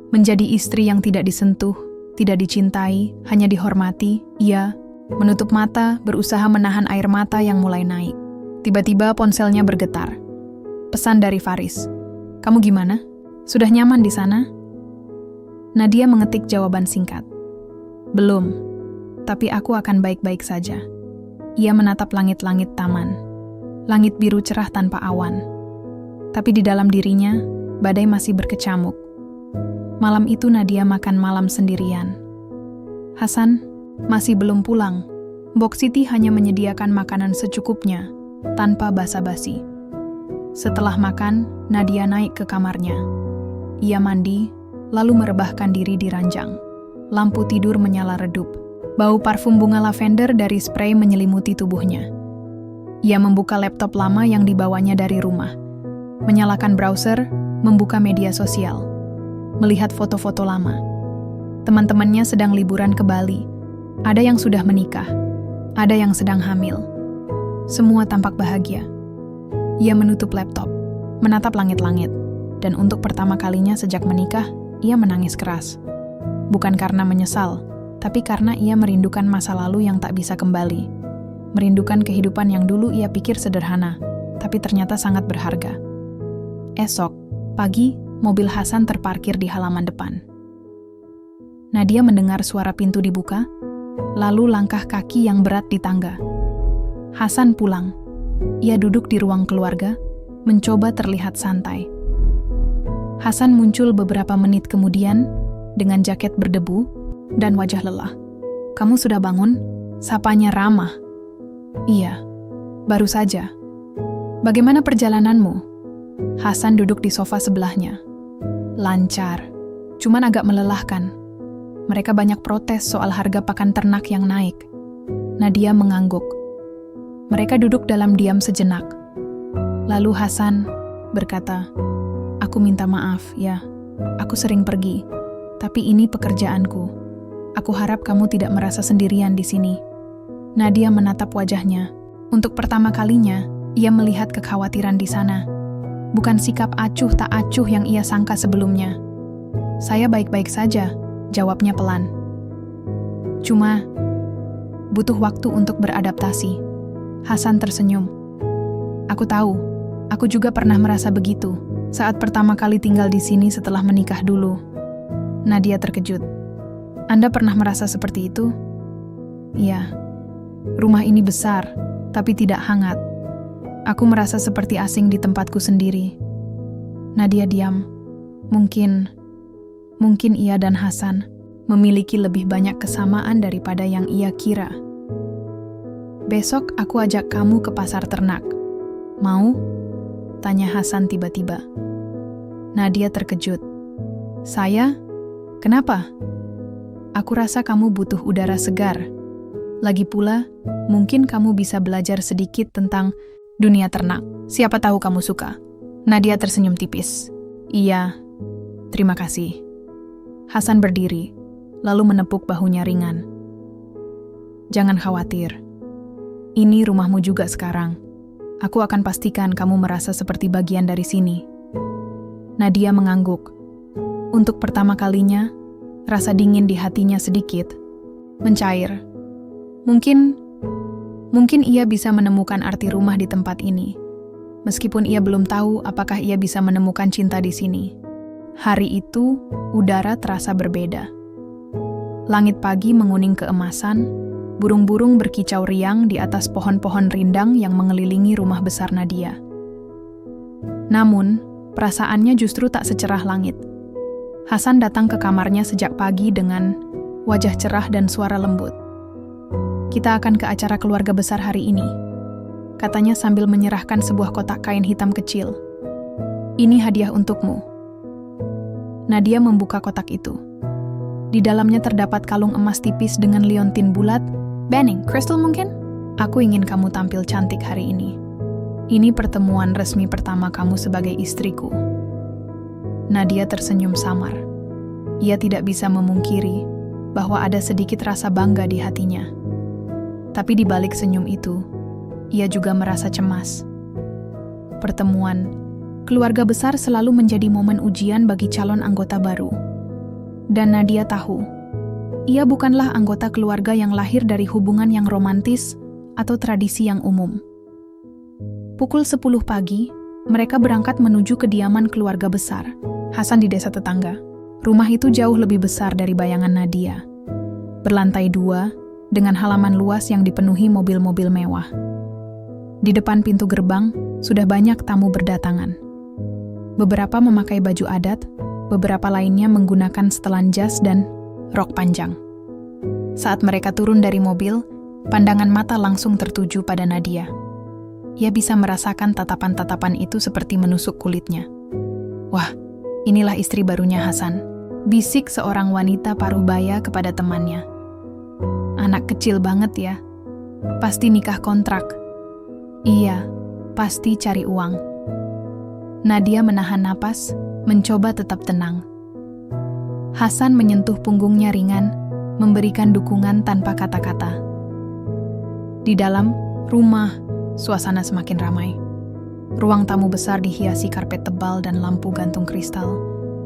S1: Menjadi istri yang tidak disentuh, tidak dicintai, hanya dihormati, ia menutup mata, berusaha menahan air mata yang mulai naik. Tiba-tiba ponselnya bergetar. Pesan dari Faris. "Kamu gimana? Sudah nyaman di sana?" Nadia mengetik jawaban singkat. "Belum, tapi aku akan baik-baik saja." Ia menatap langit-langit taman. Langit biru cerah tanpa awan. Tapi di dalam dirinya, badai masih berkecamuk. Malam itu Nadia makan malam sendirian. Hasan masih belum pulang. Mbok Siti hanya menyediakan makanan secukupnya, tanpa basa-basi. Setelah makan, Nadia naik ke kamarnya. Ia mandi, lalu merebahkan diri di ranjang. Lampu tidur menyala redup. Bau parfum bunga lavender dari spray menyelimuti tubuhnya. Ia membuka laptop lama yang dibawanya dari rumah. Menyalakan browser, membuka media sosial. Melihat foto-foto lama. Teman-temannya sedang liburan ke Bali. Ada yang sudah menikah. Ada yang sedang hamil. Semua tampak bahagia. Ia menutup laptop, menatap langit-langit. Dan untuk pertama kalinya sejak menikah, ia menangis keras. Bukan karena menyesal, tapi karena ia merindukan masa lalu yang tak bisa kembali. Merindukan kehidupan yang dulu ia pikir sederhana, tapi ternyata sangat berharga. Esok, pagi, mobil Hasan terparkir di halaman depan. Nadia mendengar suara pintu dibuka, lalu langkah kaki yang berat di tangga. Hasan pulang. Ia duduk di ruang keluarga, mencoba terlihat santai. Hasan muncul beberapa menit kemudian dengan jaket berdebu dan wajah lelah. "Kamu sudah bangun?" Sapanya ramah. "Iya, baru saja." "Bagaimana perjalananmu?" Hasan duduk di sofa sebelahnya. "Lancar, cuman agak melelahkan. Mereka banyak protes soal harga pakan ternak yang naik." Nadia mengangguk. Mereka duduk dalam diam sejenak. Lalu Hasan berkata, "Aku minta maaf, ya. Aku sering pergi, tapi ini pekerjaanku. Aku harap kamu tidak merasa sendirian di sini." Nadia menatap wajahnya. Untuk pertama kalinya, ia melihat kekhawatiran di sana. Bukan sikap acuh tak acuh yang ia sangka sebelumnya. "Saya baik-baik saja," jawabnya pelan. "Cuma, butuh waktu untuk beradaptasi." Hasan tersenyum. "Aku tahu, aku juga pernah merasa begitu saat pertama kali tinggal di sini setelah menikah dulu." Nadia terkejut. "Anda pernah merasa seperti itu?" "Iya. Rumah ini besar, tapi tidak hangat. Aku merasa seperti asing di tempatku sendiri." Nadia diam. Mungkin ia dan Hasan memiliki lebih banyak kesamaan daripada yang ia kira. "Besok aku ajak kamu ke pasar ternak. Mau?" tanya Hasan tiba-tiba. Nadia terkejut. "Saya? Kenapa?" "Aku rasa kamu butuh udara segar. Lagi pula, mungkin kamu bisa belajar sedikit tentang dunia ternak. Siapa tahu kamu suka." Nadia tersenyum tipis. "Iya, terima kasih." Hasan berdiri, lalu menepuk bahunya ringan. "Jangan khawatir. Ini rumahmu juga sekarang. Aku akan pastikan kamu merasa seperti bagian dari sini." Nadia mengangguk. Untuk pertama kalinya, rasa dingin di hatinya sedikit mencair. Mungkin ia bisa menemukan arti rumah di tempat ini, meskipun ia belum tahu apakah ia bisa menemukan cinta di sini. Hari itu, udara terasa berbeda. Langit pagi menguning keemasan, burung-burung berkicau riang di atas pohon-pohon rindang yang mengelilingi rumah besar Nadia. Namun, perasaannya justru tak secerah langit. Hasan datang ke kamarnya sejak pagi dengan wajah cerah dan suara lembut. "Kita akan ke acara keluarga besar hari ini," katanya sambil menyerahkan sebuah kotak kain hitam kecil. "Ini hadiah untukmu." Nadia membuka kotak itu. Di dalamnya terdapat kalung emas tipis dengan liontin bulat. "Banning, crystal mungkin? Aku ingin kamu tampil cantik hari ini. Ini pertemuan resmi pertama kamu sebagai istriku." Nadia tersenyum samar. Ia tidak bisa memungkiri bahwa ada sedikit rasa bangga di hatinya. Tapi di balik senyum itu, ia juga merasa cemas. Pertemuan keluarga besar selalu menjadi momen ujian bagi calon anggota baru. Dan Nadia tahu, ia bukanlah anggota keluarga yang lahir dari hubungan yang romantis atau tradisi yang umum. Pukul 10 pagi, mereka berangkat menuju kediaman keluarga besar, Hasan di desa tetangga. Rumah itu jauh lebih besar dari bayangan Nadia. Berlantai 2, dengan halaman luas yang dipenuhi mobil-mobil mewah. Di depan pintu gerbang, sudah banyak tamu berdatangan. Beberapa memakai baju adat, beberapa lainnya menggunakan setelan jas dan rok panjang. Saat mereka turun dari mobil, pandangan mata langsung tertuju pada Nadia. Ia bisa merasakan tatapan-tatapan itu seperti menusuk kulitnya. Wah, inilah istri barunya Hasan, bisik seorang wanita parubaya kepada temannya. Anak kecil banget ya, pasti nikah kontrak. Iya, pasti cari uang. Nadia menahan napas, mencoba tetap tenang. Hasan menyentuh punggungnya ringan, memberikan dukungan tanpa kata-kata. Di dalam rumah, suasana semakin ramai. Ruang tamu besar dihiasi karpet tebal dan lampu gantung kristal.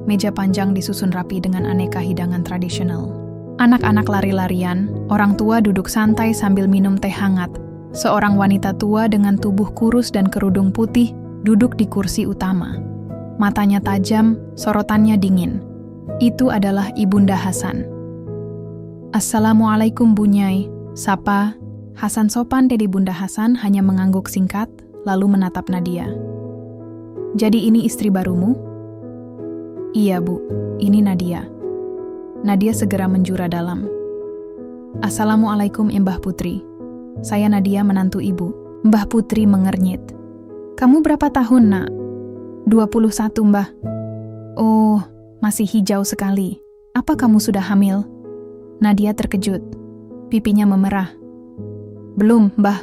S1: Meja panjang disusun rapi dengan aneka hidangan tradisional. Anak-anak lari-larian, orang tua duduk santai sambil minum teh hangat. Seorang wanita tua dengan tubuh kurus dan kerudung putih duduk di kursi utama. Matanya tajam, sorotannya dingin. Itu adalah Ibunda Hasan. "Assalamualaikum Bunyai," sapa. Hasan sopan dari Bunda Hasan hanya mengangguk singkat, lalu menatap Nadia. "Jadi ini istri barumu?" "Iya Bu, ini Nadia." Nadia segera menjura dalam. "Assalamualaikum Mbah Putri. Saya Nadia menantu ibu." Mbah Putri mengernyit. "Kamu berapa tahun, Nak?" 21 Mbah." "Oh, masih hijau sekali. Apa kamu sudah hamil?" Nadia terkejut. Pipinya memerah. "Belum, Mbah."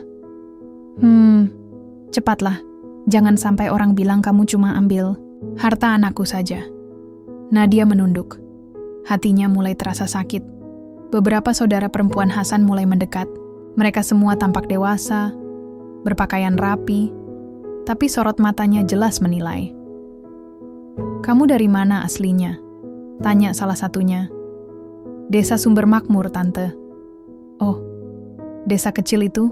S1: Cepatlah. Jangan sampai orang bilang kamu cuma ambil harta anakku saja." Nadia menunduk. Hatinya mulai terasa sakit. Beberapa saudara perempuan Hasan mulai mendekat. Mereka semua tampak dewasa, berpakaian rapi, tapi sorot matanya jelas menilai. "Kamu dari mana aslinya?" tanya salah satunya. "Desa Sumber Makmur, Tante." "Oh, desa kecil itu?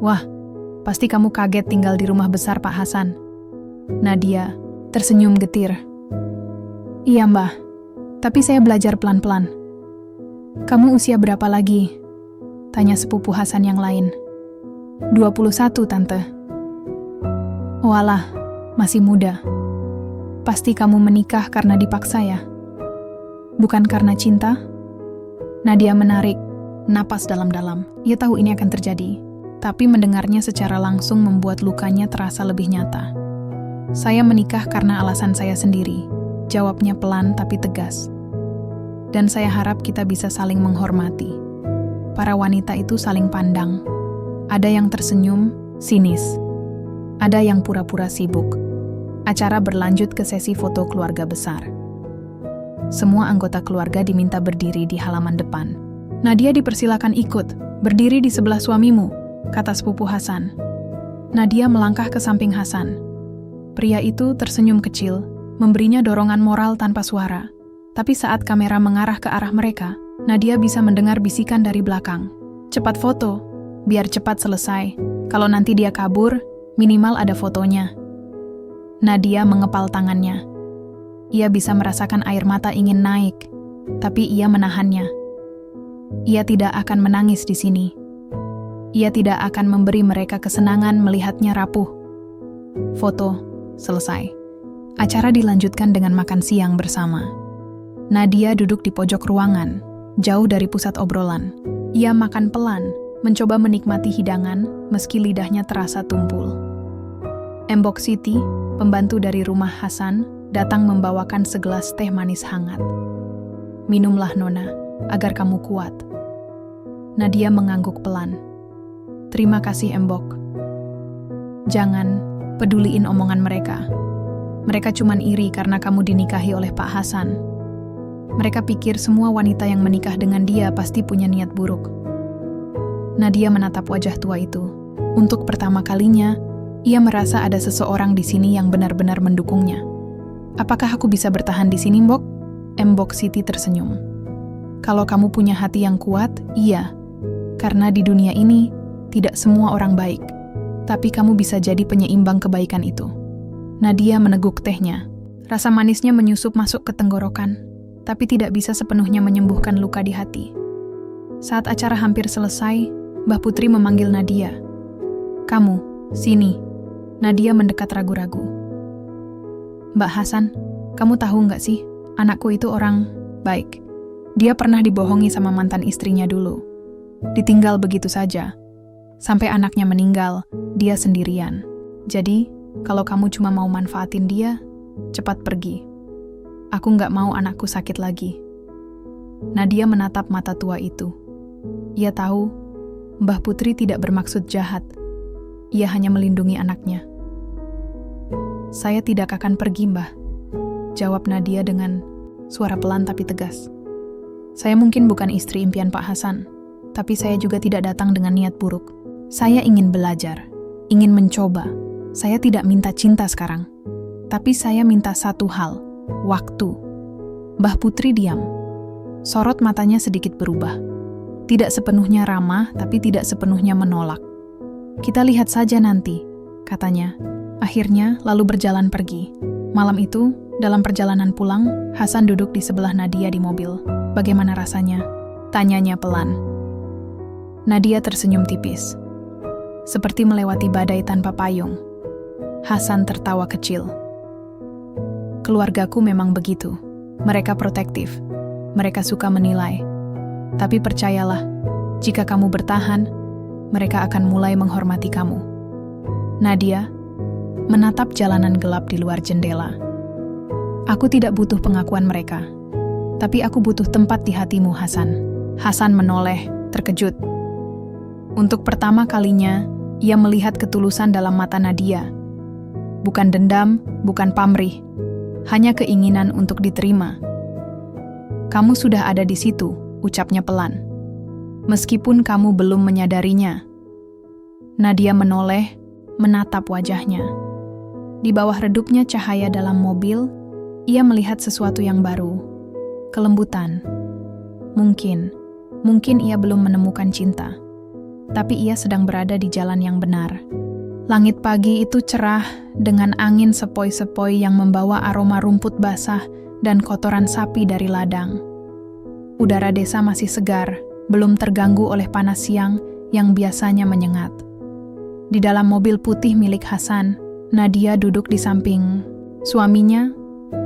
S1: Wah, pasti kamu kaget tinggal di rumah besar Pak Hasan." Nadia tersenyum getir. "Iya Mbah, tapi saya belajar pelan-pelan." "Kamu usia berapa lagi?" tanya sepupu Hasan yang lain. 21 Tante." "Walah, masih muda. Pasti kamu menikah karena dipaksa ya? Bukan karena cinta?" Nadia menarik napas dalam-dalam. Ia tahu ini akan terjadi, tapi mendengarnya secara langsung membuat lukanya terasa lebih nyata. "Saya menikah karena alasan saya sendiri," jawabnya pelan tapi tegas. "Dan saya harap kita bisa saling menghormati." Para wanita itu saling pandang. Ada yang tersenyum, sinis. Ada yang pura-pura sibuk. Acara berlanjut ke sesi foto keluarga besar. Semua anggota keluarga diminta berdiri di halaman depan. "Nadia dipersilakan ikut, berdiri di sebelah suamimu," kata sepupu Hasan. Nadia melangkah ke samping Hasan. Pria itu tersenyum kecil, memberinya dorongan moral tanpa suara. Tapi saat kamera mengarah ke arah mereka, Nadia bisa mendengar bisikan dari belakang. "Cepat foto, biar cepat selesai. Kalau nanti dia kabur, minimal ada fotonya." Nadia mengepal tangannya. Ia bisa merasakan air mata ingin naik, tapi ia menahannya. Ia tidak akan menangis di sini. Ia tidak akan memberi mereka kesenangan melihatnya rapuh. Foto selesai. Acara dilanjutkan dengan makan siang bersama. Nadia duduk di pojok ruangan, jauh dari pusat obrolan. Ia makan pelan, mencoba menikmati hidangan meski lidahnya terasa tumpul. Mbok Siti, pembantu dari rumah Hasan, datang membawakan segelas teh manis hangat. "Minumlah Nona, agar kamu kuat." Nadia mengangguk pelan. "Terima kasih Mbok." "Jangan peduliin omongan mereka. Mereka cuman iri karena kamu dinikahi oleh Pak Hasan. Mereka pikir semua wanita yang menikah dengan dia pasti punya niat buruk." Nadia menatap wajah tua itu. Untuk pertama kalinya, ia merasa ada seseorang di sini yang benar-benar mendukungnya. "Apakah aku bisa bertahan di sini, Mbok?" Mbok Siti tersenyum. "Kalau kamu punya hati yang kuat, iya. Karena di dunia ini, tidak semua orang baik. Tapi kamu bisa jadi penyeimbang kebaikan itu." Nadia meneguk tehnya. Rasa manisnya menyusup masuk ke tenggorokan, tapi tidak bisa sepenuhnya menyembuhkan luka di hati. Saat acara hampir selesai, Mbah Putri memanggil Nadia. "Kamu, sini." Nadia mendekat ragu-ragu. "Mbak Hasan, kamu tahu nggak sih, anakku itu orang baik. Dia pernah dibohongi sama mantan istrinya dulu. Ditinggal begitu saja. Sampai anaknya meninggal, dia sendirian. Jadi, kalau kamu cuma mau manfaatin dia, cepat pergi. Aku nggak mau anakku sakit lagi. Nadia menatap mata tua itu. Ia tahu, Mbah Putri tidak bermaksud jahat. Ia hanya melindungi anaknya. Saya tidak akan pergi, Mbah, jawab Nadia dengan suara pelan tapi tegas. Saya mungkin bukan istri impian Pak Hasan, tapi saya juga tidak datang dengan niat buruk. Saya ingin belajar, ingin mencoba. Saya tidak minta cinta sekarang, tapi saya minta satu hal, waktu. Mbah Putri diam. Sorot matanya sedikit berubah. Tidak sepenuhnya ramah, tapi tidak sepenuhnya menolak. Kita lihat saja nanti, katanya. Akhirnya, lalu berjalan pergi. Malam itu, dalam perjalanan pulang, Hasan duduk di sebelah Nadia di mobil. Bagaimana rasanya? Tanyanya pelan. Nadia tersenyum tipis. Seperti melewati badai tanpa payung. Hasan tertawa kecil. Keluargaku memang begitu. Mereka protektif. Mereka suka menilai. Tapi percayalah, jika kamu bertahan, mereka akan mulai menghormati kamu. Nadia menatap jalanan gelap di luar jendela. Aku tidak butuh pengakuan mereka. Tapi aku butuh tempat di hatimu, Hasan. Hasan menoleh, terkejut. Untuk pertama kalinya, ia melihat ketulusan dalam mata Nadia. Bukan dendam, bukan pamrih. Hanya keinginan untuk diterima. Kamu sudah ada di situ, ucapnya pelan. Meskipun kamu belum menyadarinya. Nadia menoleh, menatap wajahnya. Di bawah redupnya cahaya dalam mobil, ia melihat sesuatu yang baru. Kelembutan. Mungkin ia belum menemukan cinta. Tapi ia sedang berada di jalan yang benar. Langit pagi itu cerah dengan angin sepoi-sepoi yang membawa aroma rumput basah dan kotoran sapi dari ladang. Udara desa masih segar, belum terganggu oleh panas siang yang biasanya menyengat. Di dalam mobil putih milik Hasan, Nadia duduk di samping suaminya,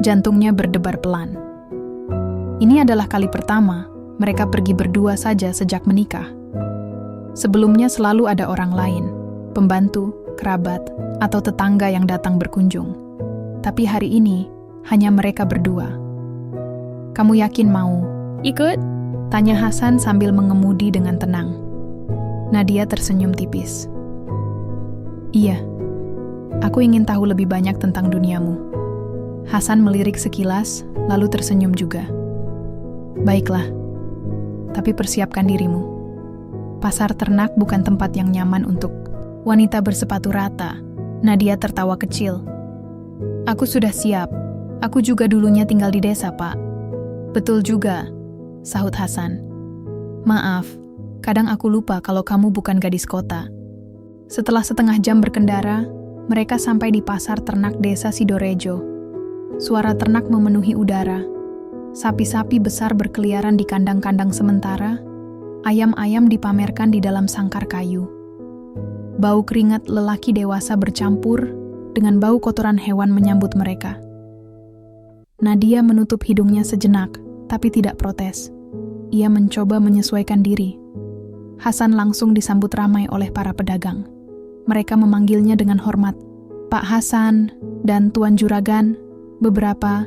S1: jantungnya berdebar pelan. Ini adalah kali pertama mereka pergi berdua saja sejak menikah. Sebelumnya selalu ada orang lain, pembantu, kerabat, atau tetangga yang datang berkunjung. Tapi hari ini, hanya mereka berdua. Kamu yakin mau ikut? Tanya Hasan sambil mengemudi dengan tenang. Nadia tersenyum tipis. Iya, aku ingin tahu lebih banyak tentang duniamu. Hasan melirik sekilas, lalu tersenyum juga. Baiklah, tapi persiapkan dirimu. Pasar ternak bukan tempat yang nyaman untuk wanita bersepatu rata. Nadia tertawa kecil. Aku sudah siap. Aku juga dulunya tinggal di desa, Pak. Betul juga, sahut Hasan. Maaf, kadang aku lupa kalau kamu bukan gadis kota. Setelah setengah jam berkendara, mereka sampai di pasar ternak desa Sidorejo. Suara ternak memenuhi udara. Sapi-sapi besar berkeliaran di kandang-kandang sementara. Ayam-ayam dipamerkan di dalam sangkar kayu. Bau keringat lelaki dewasa bercampur dengan bau kotoran hewan menyambut mereka. Nadia menutup hidungnya sejenak, tapi tidak protes. Ia mencoba menyesuaikan diri. Hasan langsung disambut ramai oleh para pedagang. Mereka memanggilnya dengan hormat, Pak Hasan dan Tuan Juragan. Beberapa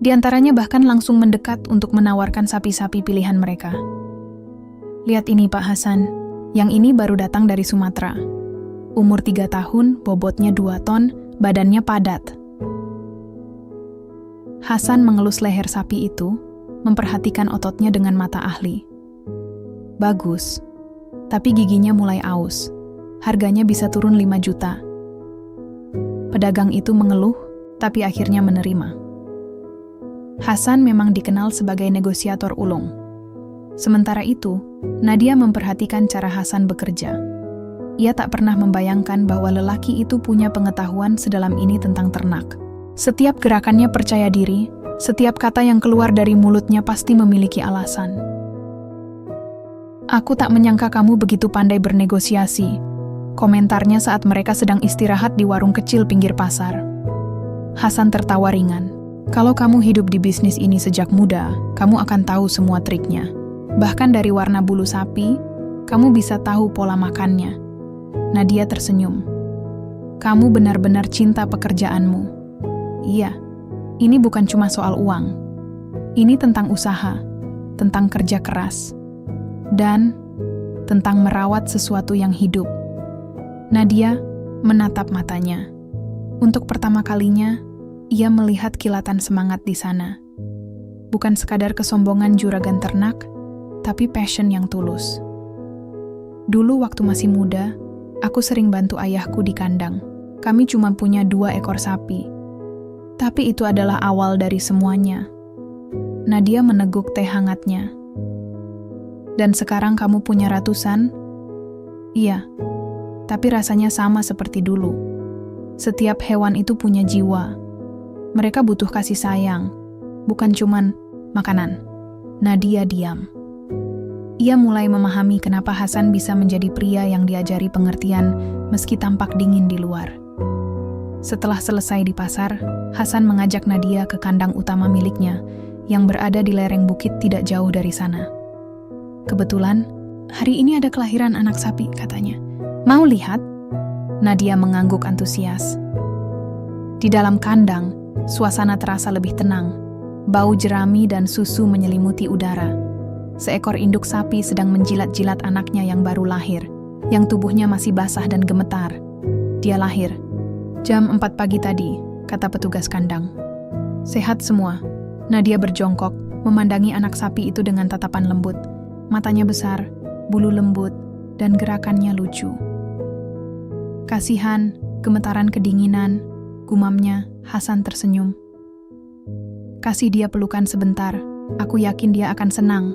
S1: di antaranya bahkan langsung mendekat untuk menawarkan sapi-sapi pilihan mereka. Lihat ini Pak Hasan, yang ini baru datang dari Sumatera. Umur 3 tahun, bobotnya 2 ton, badannya padat. Hasan mengelus leher sapi itu, memperhatikan ototnya dengan mata ahli. Bagus, tapi giginya mulai aus. Harganya bisa turun 5 juta. Pedagang itu mengeluh, tapi akhirnya menerima. Hasan memang dikenal sebagai negosiator ulung. Sementara itu, Nadia memperhatikan cara Hasan bekerja. Ia tak pernah membayangkan bahwa lelaki itu punya pengetahuan sedalam ini tentang ternak. Setiap gerakannya percaya diri, setiap kata yang keluar dari mulutnya pasti memiliki alasan. Aku tak menyangka kamu begitu pandai bernegosiasi, komentarnya saat mereka sedang istirahat di warung kecil pinggir pasar. Hasan tertawa ringan. Kalau kamu hidup di bisnis ini sejak muda, kamu akan tahu semua triknya. Bahkan dari warna bulu sapi, kamu bisa tahu pola makannya. Nadia tersenyum. Kamu benar-benar cinta pekerjaanmu. Iya, ini bukan cuma soal uang. Ini tentang usaha, tentang kerja keras, dan tentang merawat sesuatu yang hidup. Nadia menatap matanya. Untuk pertama kalinya, ia melihat kilatan semangat di sana. Bukan sekadar kesombongan juragan ternak, tapi passion yang tulus. Dulu waktu masih muda, aku sering bantu ayahku di kandang. Kami cuma punya 2 ekor sapi. Tapi itu adalah awal dari semuanya. Nadia meneguk teh hangatnya. Dan sekarang kamu punya ratusan? Iya, tapi rasanya sama seperti dulu. Setiap hewan itu punya jiwa. Mereka butuh kasih sayang, bukan cuman makanan. Nadia diam. Ia mulai memahami kenapa Hasan bisa menjadi pria yang diajari pengertian meski tampak dingin di luar. Setelah selesai di pasar, Hasan mengajak Nadia ke kandang utama miliknya yang berada di lereng bukit tidak jauh dari sana. Kebetulan, hari ini ada kelahiran anak sapi, katanya. Mau lihat? Nadia mengangguk antusias. Di dalam kandang, suasana terasa lebih tenang. Bau jerami dan susu menyelimuti udara. Seekor induk sapi sedang menjilat-jilat anaknya yang baru lahir, yang tubuhnya masih basah dan gemetar. Dia lahir jam 4 pagi tadi, kata petugas kandang. Sehat semua. Nadia berjongkok, memandangi anak sapi itu dengan tatapan lembut. Matanya besar, bulu lembut, dan gerakannya lucu. Kasihan, gemetaran kedinginan, gumamnya. Hasan tersenyum. Kasih dia pelukan sebentar, aku yakin dia akan senang.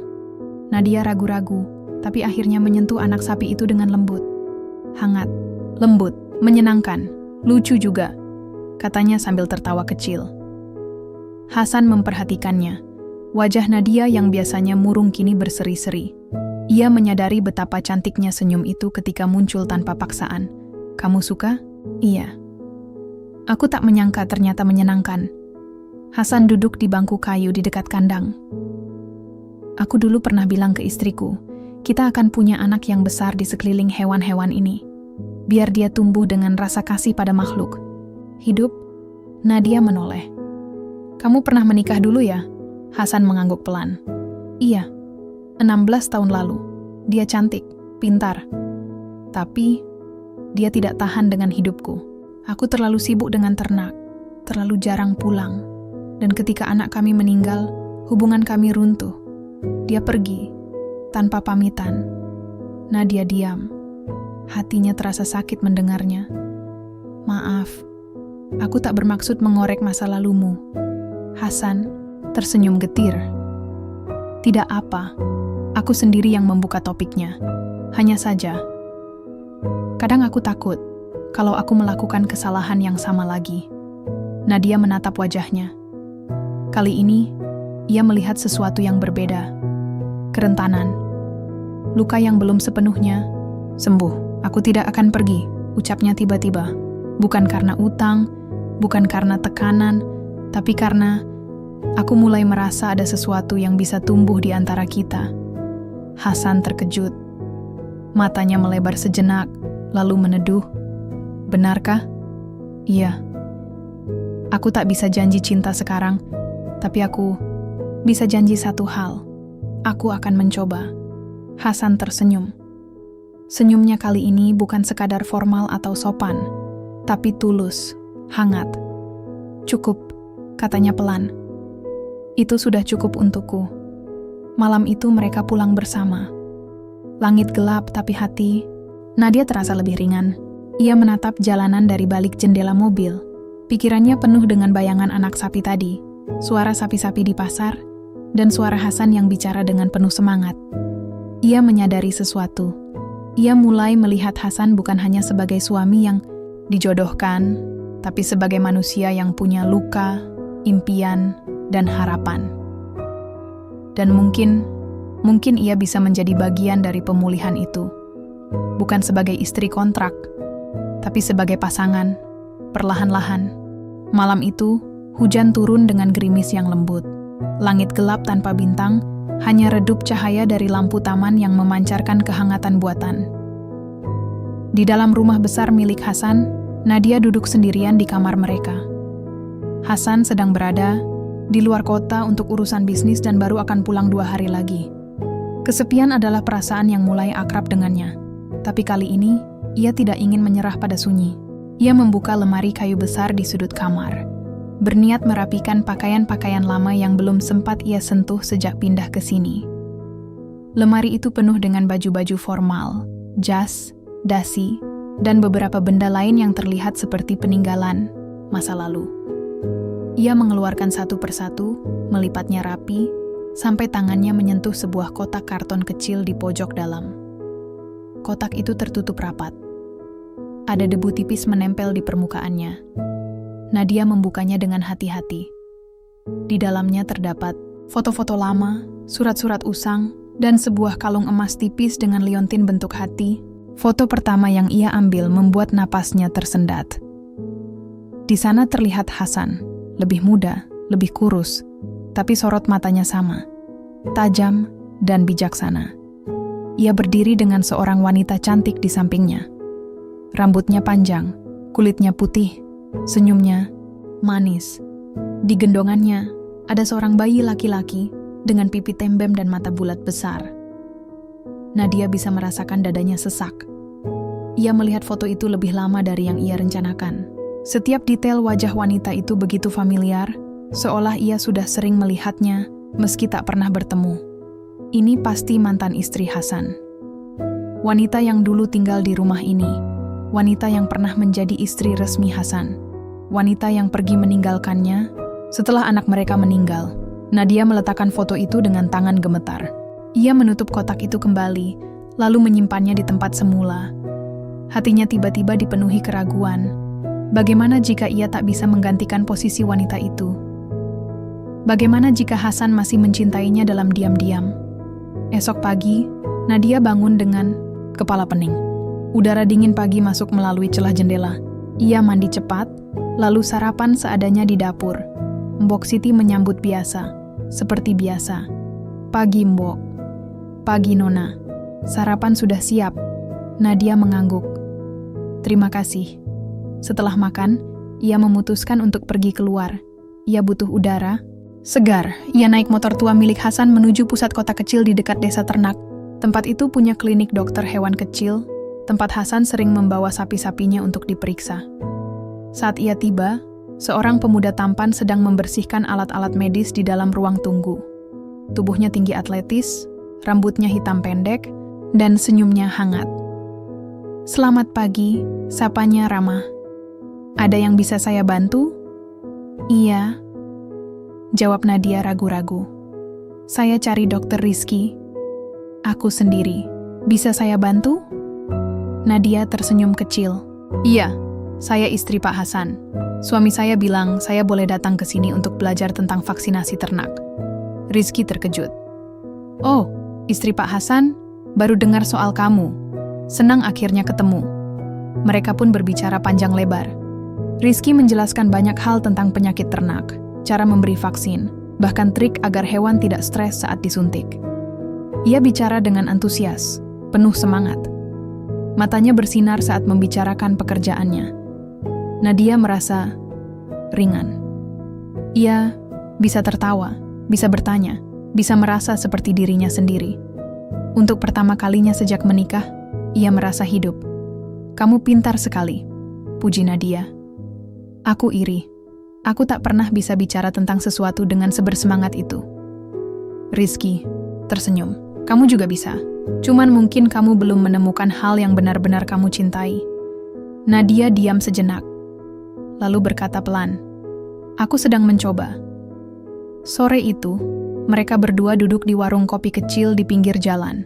S1: Nadia ragu-ragu, tapi akhirnya menyentuh anak sapi itu dengan lembut. Hangat, lembut, menyenangkan, lucu juga, katanya sambil tertawa kecil. Hasan memperhatikannya. Wajah Nadia yang biasanya murung kini berseri-seri. Ia menyadari betapa cantiknya senyum itu ketika muncul tanpa paksaan. Kamu suka? Iya. Aku tak menyangka ternyata menyenangkan. Hasan duduk di bangku kayu di dekat kandang. Aku dulu pernah bilang ke istriku, kita akan punya anak yang besar di sekeliling hewan-hewan ini. Biar dia tumbuh dengan rasa kasih pada makhluk. Hidup? Nadia menoleh. Kamu pernah menikah dulu ya? Hasan mengangguk pelan. Iya, 16 tahun lalu. Dia cantik, pintar. Tapi, dia tidak tahan dengan hidupku. Aku terlalu sibuk dengan ternak, terlalu jarang pulang. Dan ketika anak kami meninggal, hubungan kami runtuh. Dia pergi, tanpa pamitan. Nadia diam. Hatinya terasa sakit mendengarnya. Maaf, aku tak bermaksud mengorek masa lalumu. Hasan tersenyum getir. Tidak apa, aku sendiri yang membuka topiknya. Hanya saja, kadang aku takut kalau aku melakukan kesalahan yang sama lagi. Nadia menatap wajahnya. Kali ini, ia melihat sesuatu yang berbeda. Kerentanan. Luka yang belum sepenuhnya sembuh. Aku tidak akan pergi, ucapnya tiba-tiba. Bukan karena utang, bukan karena tekanan, tapi karena aku mulai merasa ada sesuatu yang bisa tumbuh di antara kita. Hasan terkejut. Matanya melebar sejenak, lalu meneduh. Benarkah? Iya. Aku tak bisa janji cinta sekarang, tapi aku bisa janji satu hal. Aku akan mencoba. Hasan tersenyum. Senyumnya kali ini bukan sekadar formal atau sopan, tapi tulus, hangat. Cukup, katanya pelan. Itu sudah cukup untukku. Malam itu mereka pulang bersama. Langit gelap tapi hati. Nadia terasa lebih ringan. Ia menatap jalanan dari balik jendela mobil. Pikirannya penuh dengan bayangan anak sapi tadi, suara sapi-sapi di pasar, dan suara Hasan yang bicara dengan penuh semangat. Ia menyadari sesuatu. Ia mulai melihat Hasan bukan hanya sebagai suami yang dijodohkan, tapi sebagai manusia yang punya luka, impian, dan harapan. Dan mungkin ia bisa menjadi bagian dari pemulihan itu. Bukan sebagai istri kontrak, tapi sebagai pasangan, perlahan-lahan. Malam itu, hujan turun dengan gerimis yang lembut. Langit gelap tanpa bintang, hanya redup cahaya dari lampu taman yang memancarkan kehangatan buatan. Di dalam rumah besar milik Hasan, Nadia duduk sendirian di kamar mereka. Hasan sedang berada di luar kota untuk urusan bisnis dan baru akan pulang 2 hari lagi. Kesepian adalah perasaan yang mulai akrab dengannya. Tapi kali ini, ia tidak ingin menyerah pada sunyi. Ia membuka lemari kayu besar di sudut kamar. Berniat merapikan pakaian-pakaian lama yang belum sempat ia sentuh sejak pindah ke sini. Lemari itu penuh dengan baju-baju formal, jas, dasi, dan beberapa benda lain yang terlihat seperti peninggalan masa lalu. Ia mengeluarkan satu persatu, melipatnya rapi, sampai tangannya menyentuh sebuah kotak karton kecil di pojok dalam. Kotak itu tertutup rapat. Ada debu tipis menempel di permukaannya. Nadia membukanya dengan hati-hati. Di dalamnya terdapat foto-foto lama, surat-surat usang, dan sebuah kalung emas tipis dengan liontin bentuk hati. Foto pertama yang ia ambil membuat napasnya tersendat. Di sana terlihat Hasan, lebih muda, lebih kurus, tapi sorot matanya sama, tajam dan bijaksana. Ia berdiri dengan seorang wanita cantik di sampingnya. Rambutnya panjang, kulitnya putih, senyumnya manis. Di gendongannya ada seorang bayi laki-laki dengan pipi tembem dan mata bulat besar. Nadia bisa merasakan dadanya sesak. Ia melihat foto itu lebih lama dari yang ia rencanakan. Setiap detail wajah wanita itu begitu familiar, seolah ia sudah sering melihatnya meski tak pernah bertemu. Ini pasti mantan istri Hasan. Wanita yang dulu tinggal di rumah ini. Wanita yang pernah menjadi istri resmi Hasan. Wanita yang pergi meninggalkannya setelah anak mereka meninggal. Nadia meletakkan foto itu dengan tangan gemetar. Ia menutup kotak itu kembali, lalu menyimpannya di tempat semula. Hatinya tiba-tiba dipenuhi keraguan. Bagaimana jika ia tak bisa menggantikan posisi wanita itu? Bagaimana jika Hasan masih mencintainya dalam diam-diam? Esok pagi, Nadia bangun dengan kepala pening. Udara dingin pagi masuk melalui celah jendela. Ia mandi cepat, lalu sarapan seadanya di dapur. Mbok Siti menyambut biasa, seperti biasa. Pagi Mbok. Pagi Nona, sarapan sudah siap. Nadia mengangguk. Terima kasih. Setelah makan, ia memutuskan untuk pergi keluar. Ia butuh udara segar. Ia naik motor tua milik Hasan menuju pusat kota kecil di dekat desa ternak. Tempat itu punya klinik dokter hewan kecil, tempat Hasan sering membawa sapi-sapinya untuk diperiksa. Saat ia tiba, seorang pemuda tampan sedang membersihkan alat-alat medis di dalam ruang tunggu. Tubuhnya tinggi atletis, rambutnya hitam pendek, dan senyumnya hangat. Selamat pagi, sapanya ramah. Ada yang bisa saya bantu? Iya, jawab Nadia ragu-ragu. Saya cari dokter Rizky. Aku sendiri. Bisa saya bantu? Nadia tersenyum kecil. Iya, saya istri Pak Hasan. Suami saya bilang saya boleh datang ke sini untuk belajar tentang vaksinasi ternak. Rizky terkejut. Oh, istri Pak Hasan, baru dengar soal kamu. Senang akhirnya ketemu. Mereka pun berbicara panjang lebar. Rizky menjelaskan banyak hal tentang penyakit ternak, cara memberi vaksin, bahkan trik agar hewan tidak stres saat disuntik. Ia bicara dengan antusias, penuh semangat. Matanya bersinar saat membicarakan pekerjaannya. Nadia merasa ringan. Ia bisa tertawa, bisa bertanya, bisa merasa seperti dirinya sendiri. Untuk pertama kalinya sejak menikah, ia merasa hidup. Kamu pintar sekali, puji Nadia. Aku iri. Aku tak pernah bisa bicara tentang sesuatu dengan sebersemangat itu. Rizky tersenyum. Kamu juga bisa. Cuman mungkin kamu belum menemukan hal yang benar-benar kamu cintai. Nadia diam sejenak, lalu berkata pelan, aku sedang mencoba. Sore itu, mereka berdua duduk di warung kopi kecil di pinggir jalan.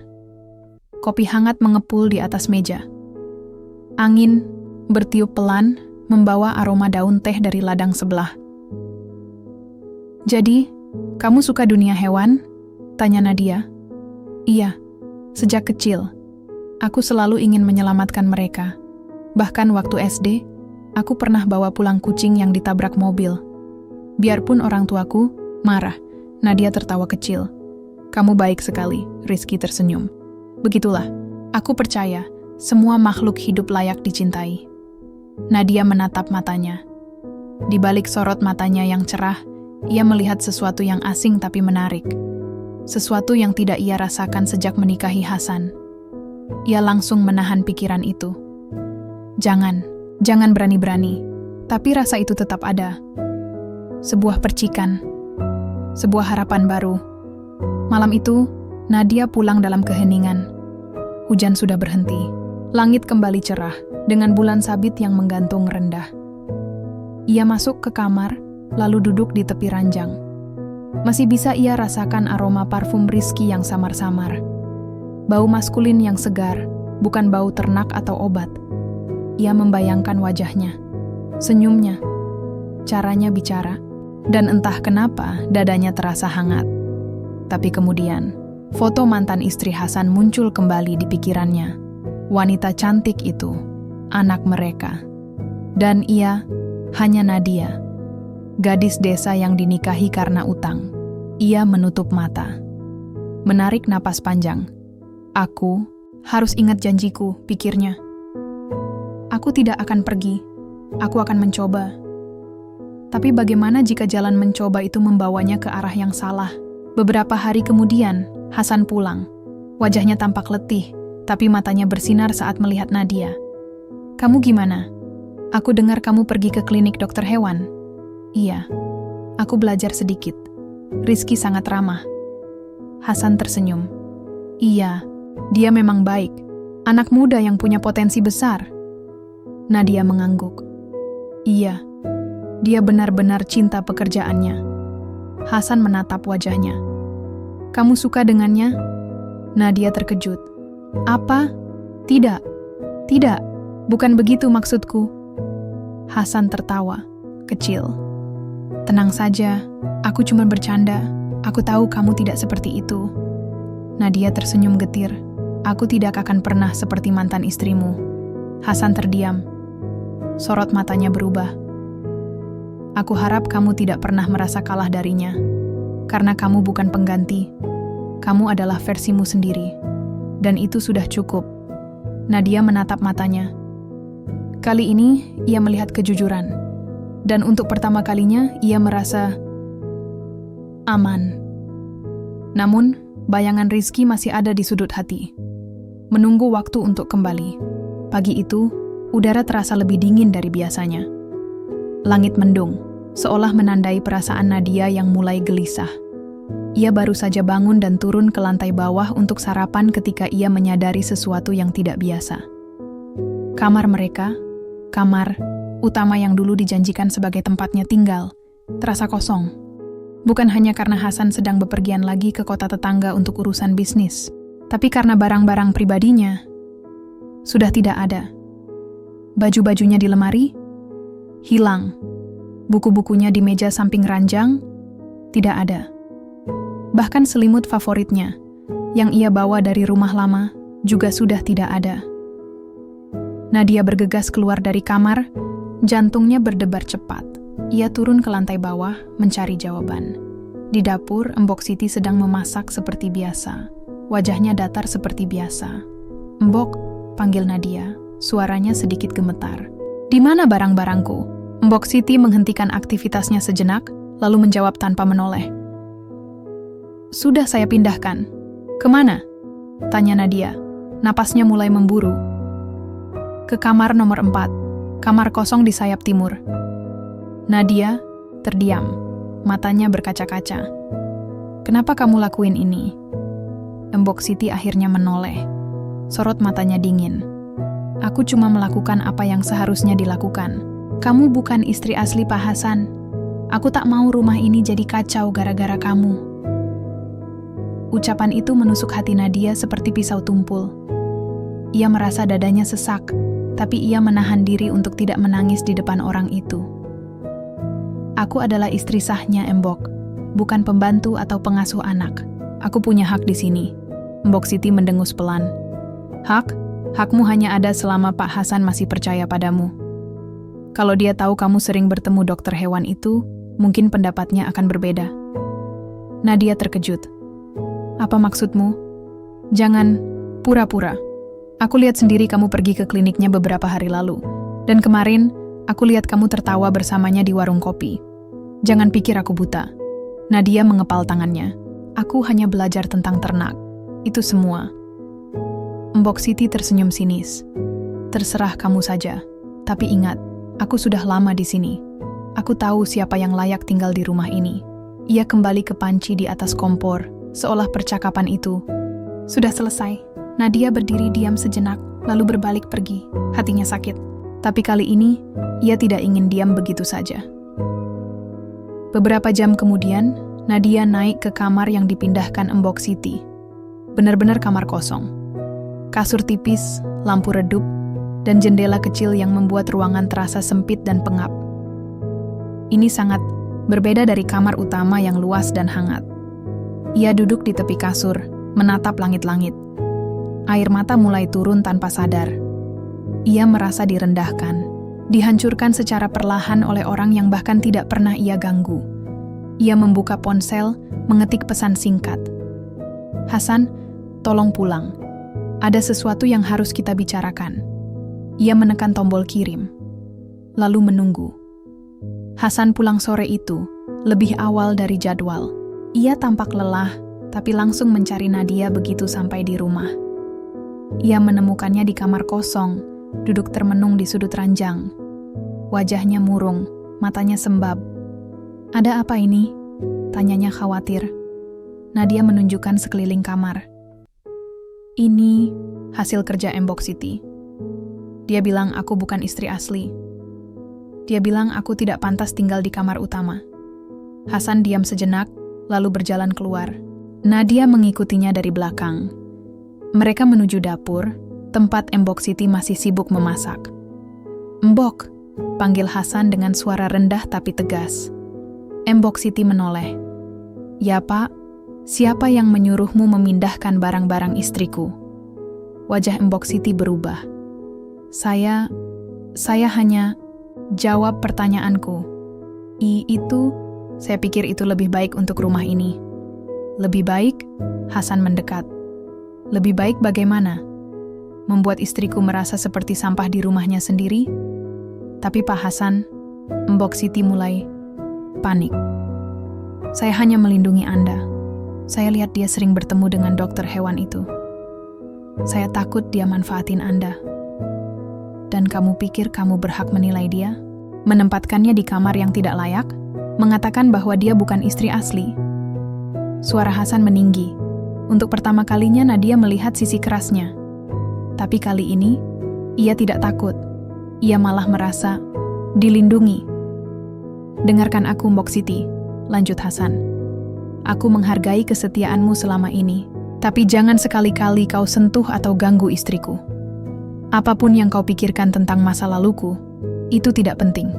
S1: Kopi hangat mengepul di atas meja. Angin bertiup pelan, membawa aroma daun teh dari ladang sebelah. Jadi, kamu suka dunia hewan? Tanya Nadia. Iya, sejak kecil. Aku selalu ingin menyelamatkan mereka. Bahkan waktu SD, aku pernah bawa pulang kucing yang ditabrak mobil. Biarpun orang tuaku marah, Nadia tertawa kecil. Kamu baik sekali, Rizky tersenyum. Begitulah, aku percaya, semua makhluk hidup layak dicintai. Nadia menatap matanya. Di balik sorot matanya yang cerah, ia melihat sesuatu yang asing tapi menarik. Sesuatu yang tidak ia rasakan sejak menikahi Hasan. Ia langsung menahan pikiran itu. Jangan berani-berani. Tapi rasa itu tetap ada. Sebuah percikan. Sebuah harapan baru. Malam itu, Nadia pulang dalam keheningan. Hujan sudah berhenti. Langit kembali cerah, dengan bulan sabit yang menggantung rendah. Ia masuk ke kamar, lalu duduk di tepi ranjang. Masih bisa ia rasakan aroma parfum Rizky yang samar-samar. Bau maskulin yang segar, bukan bau ternak atau obat. Ia membayangkan wajahnya, senyumnya, caranya bicara, dan entah kenapa dadanya terasa hangat. Tapi kemudian, foto mantan istri Hasan muncul kembali di pikirannya. Wanita cantik itu, anak mereka. Dan ia, hanya Nadia. Gadis desa yang dinikahi karena utang. Ia menutup mata. Menarik napas panjang. Aku harus ingat janjiku, pikirnya. Aku tidak akan pergi. Aku akan mencoba. Tapi bagaimana jika jalan mencoba itu membawanya ke arah yang salah? Beberapa hari kemudian, Hasan pulang. Wajahnya tampak letih, tapi matanya bersinar saat melihat Nadia. Kamu gimana? Aku dengar kamu pergi ke klinik dokter hewan. Iya, aku belajar sedikit. Rizky sangat ramah. Hasan tersenyum. Iya, dia memang baik. Anak muda yang punya potensi besar. Nadia mengangguk. Iya, dia benar-benar cinta pekerjaannya. Hasan menatap wajahnya. Kamu suka dengannya? Nadia terkejut. Apa? Tidak, bukan begitu maksudku. Hasan tertawa, kecil. Tenang saja, aku cuma bercanda. Aku tahu kamu tidak seperti itu. Nadia tersenyum getir. Aku tidak akan pernah seperti mantan istrimu. Hasan terdiam. Sorot matanya berubah. Aku harap kamu tidak pernah merasa kalah darinya. Karena kamu bukan pengganti. Kamu adalah versimu sendiri. Dan itu sudah cukup. Nadia menatap matanya. Kali ini, ia melihat kejujuran. Dan untuk pertama kalinya, ia merasa aman. Namun, bayangan Rizky masih ada di sudut hati. Menunggu waktu untuk kembali. Pagi itu, udara terasa lebih dingin dari biasanya. Langit mendung, seolah menandai perasaan Nadia yang mulai gelisah. Ia baru saja bangun dan turun ke lantai bawah untuk sarapan ketika ia menyadari sesuatu yang tidak biasa. Kamar mereka, kamar utama yang dulu dijanjikan sebagai tempatnya tinggal, terasa kosong. Bukan hanya karena Hasan sedang bepergian lagi ke kota tetangga untuk urusan bisnis, tapi karena barang-barang pribadinya sudah tidak ada. Baju-bajunya di lemari hilang. Buku-bukunya di meja samping ranjang tidak ada. Bahkan selimut favoritnya, yang ia bawa dari rumah lama, juga sudah tidak ada. Nadia bergegas keluar dari kamar, jantungnya berdebar cepat. Ia turun ke lantai bawah, mencari jawaban. Di dapur, Mbok Siti sedang memasak seperti biasa. Wajahnya datar seperti biasa. Mbok, panggil Nadia, suaranya sedikit gemetar. Di mana barang-barangku? Mbok Siti menghentikan aktivitasnya sejenak, lalu menjawab tanpa menoleh. Sudah saya pindahkan. Kemana? Tanya Nadia. Napasnya mulai memburu. Ke kamar nomor 4. Kamar kosong di sayap timur. Nadia terdiam. Matanya berkaca-kaca. Kenapa kamu lakuin ini? Mbok Siti akhirnya menoleh. Sorot matanya dingin. Aku cuma melakukan apa yang seharusnya dilakukan. Kamu bukan istri asli Pak Hasan. Aku tak mau rumah ini jadi kacau gara-gara kamu. Ucapan itu menusuk hati Nadia seperti pisau tumpul. Ia merasa dadanya sesak, tapi ia menahan diri untuk tidak menangis di depan orang itu. Aku adalah istri sahnya, Mbok, bukan pembantu atau pengasuh anak. Aku punya hak di sini. Mbok Siti mendengus pelan. Hak? Hakmu hanya ada selama Pak Hasan masih percaya padamu. Kalau dia tahu kamu sering bertemu dokter hewan itu, mungkin pendapatnya akan berbeda. Nadia terkejut. Apa maksudmu? Jangan pura-pura. Aku lihat sendiri kamu pergi ke kliniknya beberapa hari lalu. Dan kemarin, aku lihat kamu tertawa bersamanya di warung kopi. Jangan pikir aku buta. Nadia mengepal tangannya. Aku hanya belajar tentang ternak. Itu semua. Mbok Siti tersenyum sinis. Terserah kamu saja. Tapi ingat, aku sudah lama di sini. Aku tahu siapa yang layak tinggal di rumah ini. Ia kembali ke panci di atas kompor, seolah percakapan itu sudah selesai. Nadia berdiri diam sejenak, lalu berbalik pergi. Hatinya sakit. Tapi kali ini, ia tidak ingin diam begitu saja. Beberapa jam kemudian, Nadia naik ke kamar yang dipindahkan Mbok Siti. Benar-benar kamar kosong. Kasur tipis, lampu redup, dan jendela kecil yang membuat ruangan terasa sempit dan pengap. Ini sangat berbeda dari kamar utama yang luas dan hangat. Ia duduk di tepi kasur, menatap langit-langit. Air mata mulai turun tanpa sadar. Ia merasa direndahkan, dihancurkan secara perlahan oleh orang yang bahkan tidak pernah ia ganggu. Ia membuka ponsel, mengetik pesan singkat. "Hasan, tolong pulang. Ada sesuatu yang harus kita bicarakan." Ia menekan tombol kirim, lalu menunggu. Hasan pulang sore itu, lebih awal dari jadwal. Ia tampak lelah, tapi langsung mencari Nadia begitu sampai di rumah. Ia menemukannya di kamar kosong, duduk termenung di sudut ranjang. Wajahnya murung, matanya sembab. "Ada apa ini?" tanyanya khawatir. Nadia menunjukkan sekeliling kamar. "Ini hasil kerja Mbok Siti. Dia bilang aku bukan istri asli. Dia bilang aku tidak pantas tinggal di kamar utama." Hasan diam sejenak, lalu berjalan keluar. Nadia mengikutinya dari belakang. Mereka menuju dapur, tempat Mbok Siti masih sibuk memasak. "Mbok," panggil Hasan dengan suara rendah tapi tegas. Mbok Siti menoleh. "Ya Pak, siapa yang menyuruhmu memindahkan barang-barang istriku?" Wajah Mbok Siti berubah. Saya hanya jawab pertanyaanku. Itu, saya pikir itu lebih baik untuk rumah ini." "Lebih baik?" Hasan mendekat. "Lebih baik bagaimana? Membuat istriku merasa seperti sampah di rumahnya sendiri?" "Tapi Pak Hasan," Mbok Siti mulai panik. "Saya hanya melindungi Anda. Saya lihat dia sering bertemu dengan dokter hewan itu. Saya takut dia manfaatin Anda. Dan kamu pikir kamu berhak menilai dia? Menempatkannya di kamar yang tidak layak? Mengatakan bahwa dia bukan istri asli?" Suara Hasan meninggi. Untuk pertama kalinya Nadia melihat sisi kerasnya. Tapi kali ini, ia tidak takut. Ia malah merasa dilindungi. "Dengarkan aku, Mbok Siti," lanjut Hasan. "Aku menghargai kesetiaanmu selama ini, tapi jangan sekali-kali kau sentuh atau ganggu istriku. Apapun yang kau pikirkan tentang masa laluku, itu tidak penting.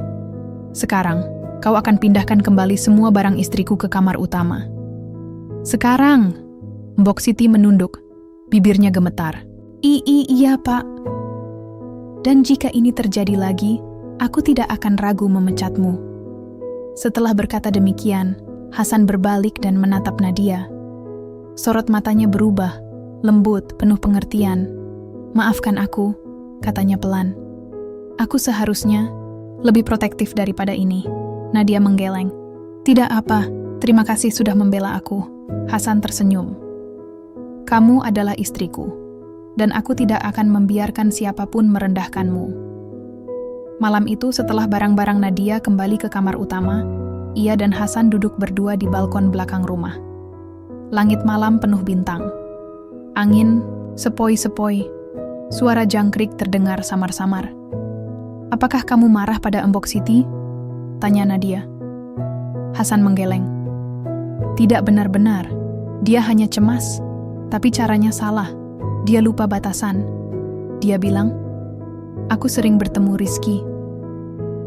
S1: Sekarang, kau akan pindahkan kembali semua barang istriku ke kamar utama." "Sekarang?" Mbok Siti menunduk, bibirnya gemetar. Iya Pak. Dan jika ini terjadi lagi, aku tidak akan ragu memecatmu." Setelah berkata demikian, Hasan berbalik dan menatap Nadia. Sorot matanya berubah, lembut, penuh pengertian. "Maafkan aku," katanya pelan. "Aku seharusnya lebih protektif daripada ini." Nadia menggeleng. "Tidak apa, terima kasih sudah membela aku." Hasan tersenyum. "Kamu adalah istriku, dan aku tidak akan membiarkan siapapun merendahkanmu." Malam itu setelah barang-barang Nadia kembali ke kamar utama, ia dan Hasan duduk berdua di balkon belakang rumah. Langit malam penuh bintang. Angin sepoi-sepoi. Suara jangkrik terdengar samar-samar. "Apakah kamu marah pada Mbok Siti?" tanya Nadia. Hasan menggeleng. "Tidak benar-benar. Dia hanya cemas. Tapi caranya salah. Dia lupa batasan. Dia bilang, 'Aku sering bertemu Rizky.'"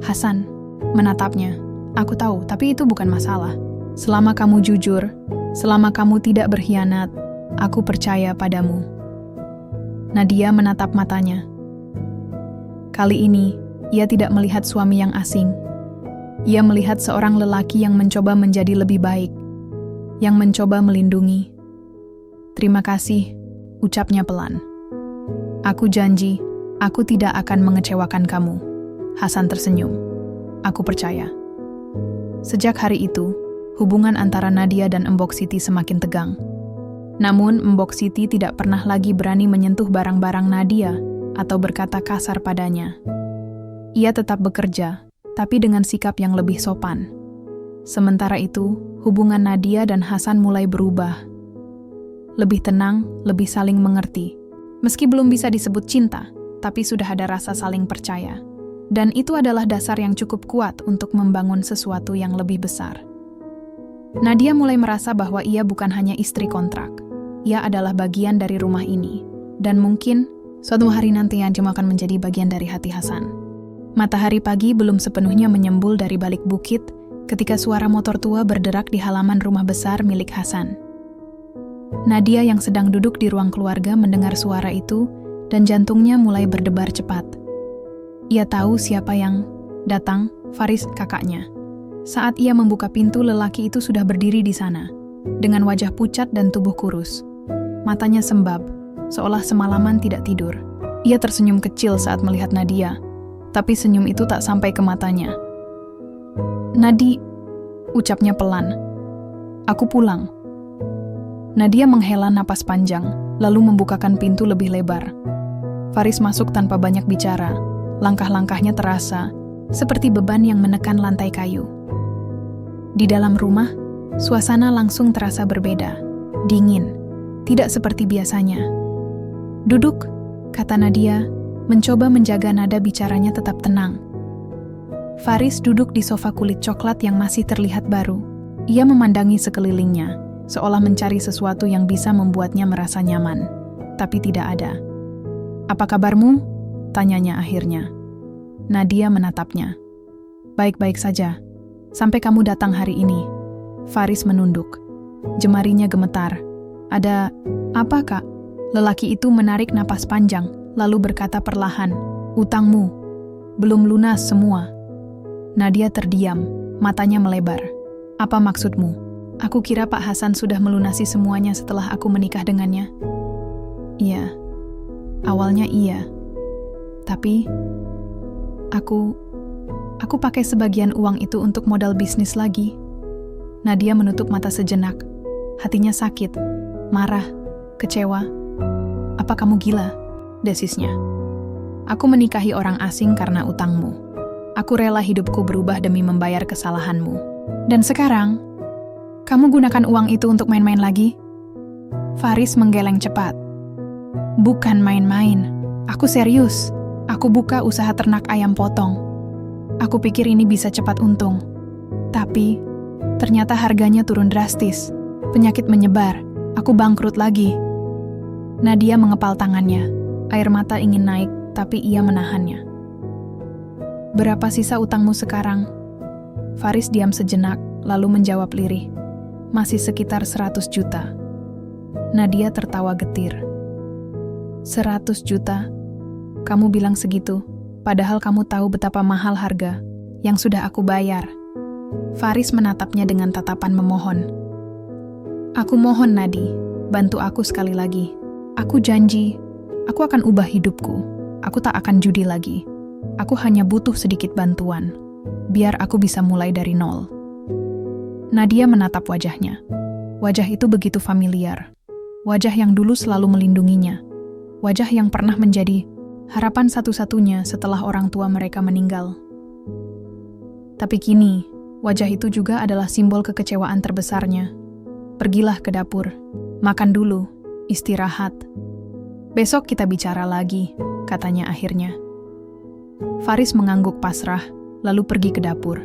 S1: Hasan menatapnya. "Aku tahu, tapi itu bukan masalah. Selama kamu jujur, selama kamu tidak berkhianat, aku percaya padamu." Nadia menatap matanya. Kali ini, ia tidak melihat suami yang asing. Ia melihat seorang lelaki yang mencoba menjadi lebih baik, yang mencoba melindungi. "Terima kasih," ucapnya pelan. Aku janji, aku tidak akan mengecewakan kamu. Hasan tersenyum. Aku percaya. Sejak hari itu, hubungan antara Nadia dan Mbok Siti semakin tegang. Namun, Mbok Siti tidak pernah lagi berani menyentuh barang-barang Nadia atau berkata kasar padanya. Ia tetap bekerja, tapi dengan sikap yang lebih sopan. Sementara itu, hubungan Nadia dan Hasan mulai berubah. Lebih tenang, lebih saling mengerti. Meski belum bisa disebut cinta, tapi sudah ada rasa saling percaya. Dan itu adalah dasar yang cukup kuat untuk membangun sesuatu yang lebih besar. Nadia mulai merasa bahwa ia bukan hanya istri kontrak. Ia adalah bagian dari rumah ini. Dan mungkin, suatu hari nanti Anjem akan menjadi bagian dari hati Hasan. Matahari pagi belum sepenuhnya menyembul dari balik bukit ketika suara motor tua berderak di halaman rumah besar milik Hasan. Nadia yang sedang duduk di ruang keluarga mendengar suara itu dan jantungnya mulai berdebar cepat. Ia tahu siapa yang datang, Faris kakaknya. Saat ia membuka pintu, lelaki itu sudah berdiri di sana, dengan wajah pucat dan tubuh kurus. Matanya sembab, seolah semalaman tidak tidur. Ia tersenyum kecil saat melihat Nadia, tapi senyum itu tak sampai ke matanya. "Nadi," ucapnya pelan. "Aku pulang." Nadia menghela napas panjang, lalu membukakan pintu lebih lebar. Faris masuk tanpa banyak bicara. Langkah-langkahnya terasa seperti beban yang menekan lantai kayu. Di dalam rumah, suasana langsung terasa berbeda, dingin, tidak seperti biasanya. "Duduk," kata Nadia, mencoba menjaga nada bicaranya tetap tenang. Faris duduk di sofa kulit coklat yang masih terlihat baru. Ia memandangi sekelilingnya, seolah mencari sesuatu yang bisa membuatnya merasa nyaman. Tapi tidak ada. "Apa kabarmu?" tanyanya akhirnya. Nadia menatapnya. "Baik-baik saja. Sampai kamu datang hari ini." Faris menunduk. Jemarinya gemetar. "Ada apa, Kak?" Lelaki itu menarik napas panjang, lalu berkata perlahan, "Utangmu belum lunas semua." Nadia terdiam, matanya melebar. "Apa maksudmu?" "Aku kira Pak Hasan sudah melunasi semuanya setelah aku menikah dengannya." "Iya, awalnya iya. Tapi Aku pakai sebagian uang itu untuk modal bisnis lagi." Nadia menutup mata sejenak. Hatinya sakit, marah, kecewa. "Apa kamu gila?" desisnya. "Aku menikahi orang asing karena utangmu. Aku rela hidupku berubah demi membayar kesalahanmu. Dan sekarang, kamu gunakan uang itu untuk main-main lagi?" Faris menggeleng cepat. "Bukan main-main. Aku serius. Aku buka usaha ternak ayam potong. Aku pikir ini bisa cepat untung. Tapi, ternyata harganya turun drastis. Penyakit menyebar. Aku bangkrut lagi." Nadia mengepal tangannya. Air mata ingin naik, tapi ia menahannya. "Berapa sisa utangmu sekarang?" Faris diam sejenak, lalu menjawab lirih. "Masih sekitar 100 juta. Nadia tertawa getir. 100 juta? Kamu bilang segitu, padahal kamu tahu betapa mahal harga yang sudah aku bayar." Faris menatapnya dengan tatapan memohon. "Aku mohon, Nadi, bantu aku sekali lagi. Aku janji, aku akan ubah hidupku. Aku tak akan judi lagi. Aku hanya butuh sedikit bantuan, biar aku bisa mulai dari nol." Nadia menatap wajahnya. Wajah itu begitu familiar. Wajah yang dulu selalu melindunginya. Wajah yang pernah menjadi harapan satu-satunya setelah orang tua mereka meninggal. Tapi kini, wajah itu juga adalah simbol kekecewaan terbesarnya. "Pergilah ke dapur. Makan dulu. Istirahat. Besok kita bicara lagi," katanya akhirnya. Faris mengangguk pasrah, lalu pergi ke dapur.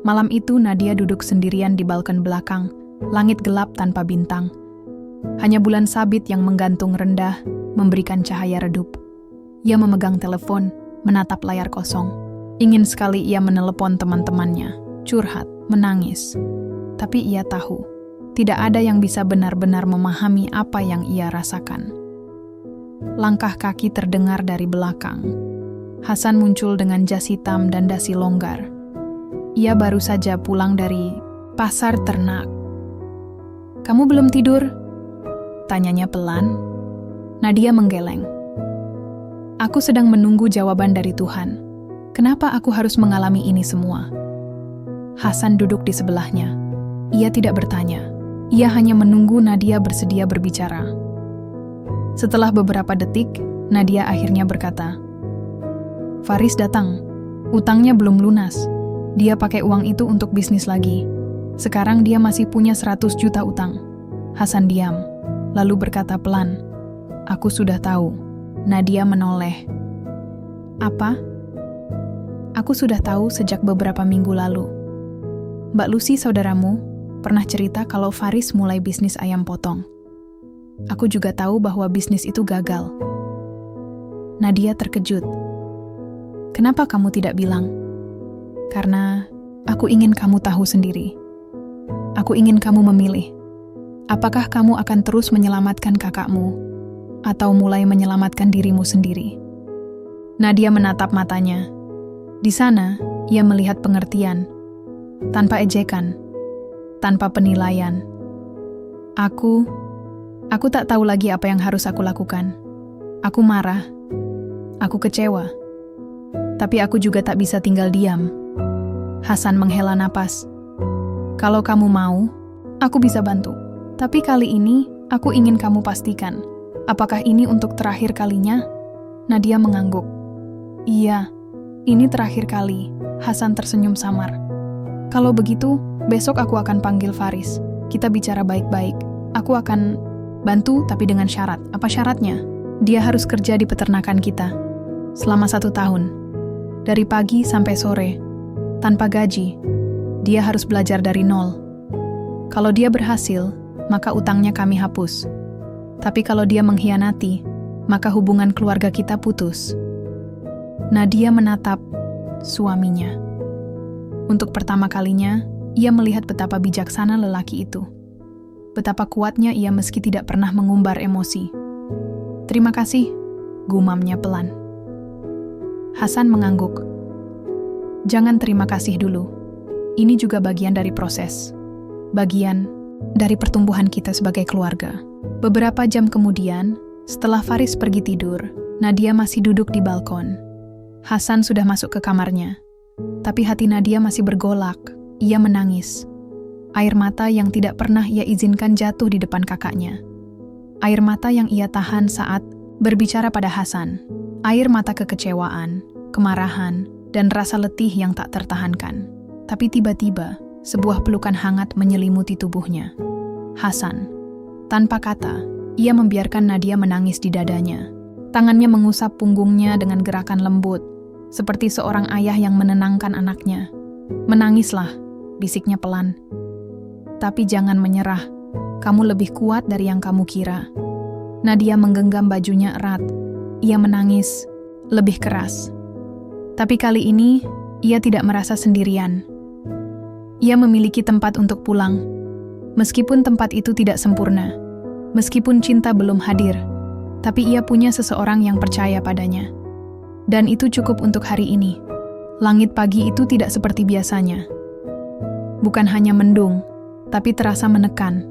S1: Malam itu Nadia duduk sendirian di balkon belakang, langit gelap tanpa bintang. Hanya bulan sabit yang menggantung rendah, memberikan cahaya redup. Ia memegang telepon, menatap layar kosong. Ingin sekali ia menelepon teman-temannya, curhat, menangis. Tapi ia tahu, tidak ada yang bisa benar-benar memahami apa yang ia rasakan. Langkah kaki terdengar dari belakang. Hasan muncul dengan jas hitam dan dasi longgar. Ia baru saja pulang dari pasar ternak. "Kamu belum tidur?" tanyanya pelan. Nadia menggeleng. Aku sedang menunggu jawaban dari Tuhan. Kenapa aku harus mengalami ini semua? Hasan duduk di sebelahnya. Ia tidak bertanya. Ia hanya menunggu Nadia bersedia berbicara. Setelah beberapa detik, Nadia akhirnya berkata, "Faris datang. Utangnya belum lunas. Dia pakai uang itu untuk bisnis lagi. Sekarang dia masih punya 100 juta utang." Hasan diam, lalu berkata pelan, "Aku sudah tahu." Nadia menoleh. "Apa?" "Aku sudah tahu sejak beberapa minggu lalu. Mbak Lucy, saudaramu, pernah cerita kalau Faris mulai bisnis ayam potong. Aku juga tahu bahwa bisnis itu gagal." Nadia terkejut. "Kenapa kamu tidak bilang?" "Karena aku ingin kamu tahu sendiri. Aku ingin kamu memilih. Apakah kamu akan terus menyelamatkan kakakmu, atau mulai menyelamatkan dirimu sendiri?" Nadia menatap matanya. Di sana, ia melihat pengertian, tanpa ejekan, tanpa penilaian. Aku tak tahu lagi apa yang harus aku lakukan. Aku marah. Aku kecewa. Tapi aku juga tak bisa tinggal diam. Hasan menghela napas. "Kalau kamu mau, aku bisa bantu. Tapi kali ini, aku ingin kamu pastikan. Apakah ini untuk terakhir kalinya?" Nadia mengangguk. "Iya, ini terakhir kali." Hasan tersenyum samar. "Kalau begitu, besok aku akan panggil Faris. Kita bicara baik-baik. Aku akan bantu, tapi dengan syarat." "Apa syaratnya?" "Dia harus kerja di peternakan kita. Selama 1 tahun. Dari pagi sampai sore. Tanpa gaji. Dia harus belajar dari nol. Kalau dia berhasil, maka utangnya kami hapus. Tapi kalau dia mengkhianati, maka hubungan keluarga kita putus." Nadia menatap suaminya. Untuk pertama kalinya, ia melihat betapa bijaksana lelaki itu. Betapa kuatnya ia meski tidak pernah mengumbar emosi. "Terima kasih," gumamnya pelan. Hasan mengangguk. "Jangan terima kasih dulu. Ini juga bagian dari proses. Bagian dari pertumbuhan kita sebagai keluarga." Beberapa jam kemudian, setelah Faris pergi tidur, Nadia masih duduk di balkon. Hasan sudah masuk ke kamarnya. Tapi hati Nadia masih bergolak. Ia menangis. Air mata yang tidak pernah ia izinkan jatuh di depan kakaknya. Air mata yang ia tahan saat berbicara pada Hasan. Air mata kekecewaan, kemarahan, dan rasa letih yang tak tertahankan. Tapi tiba-tiba, sebuah pelukan hangat menyelimuti tubuhnya. Hasan. Tanpa kata, ia membiarkan Nadia menangis di dadanya. Tangannya mengusap punggungnya dengan gerakan lembut, seperti seorang ayah yang menenangkan anaknya. "Menangislah," bisiknya pelan. "Tapi jangan menyerah. Kamu lebih kuat dari yang kamu kira." Nadia menggenggam bajunya erat. Ia menangis lebih keras. Tapi kali ini, ia tidak merasa sendirian. Ia memiliki tempat untuk pulang. Meskipun tempat itu tidak sempurna, meskipun cinta belum hadir, tapi ia punya seseorang yang percaya padanya. Dan itu cukup untuk hari ini. Langit pagi itu tidak seperti biasanya. Bukan hanya mendung, tapi terasa menekan,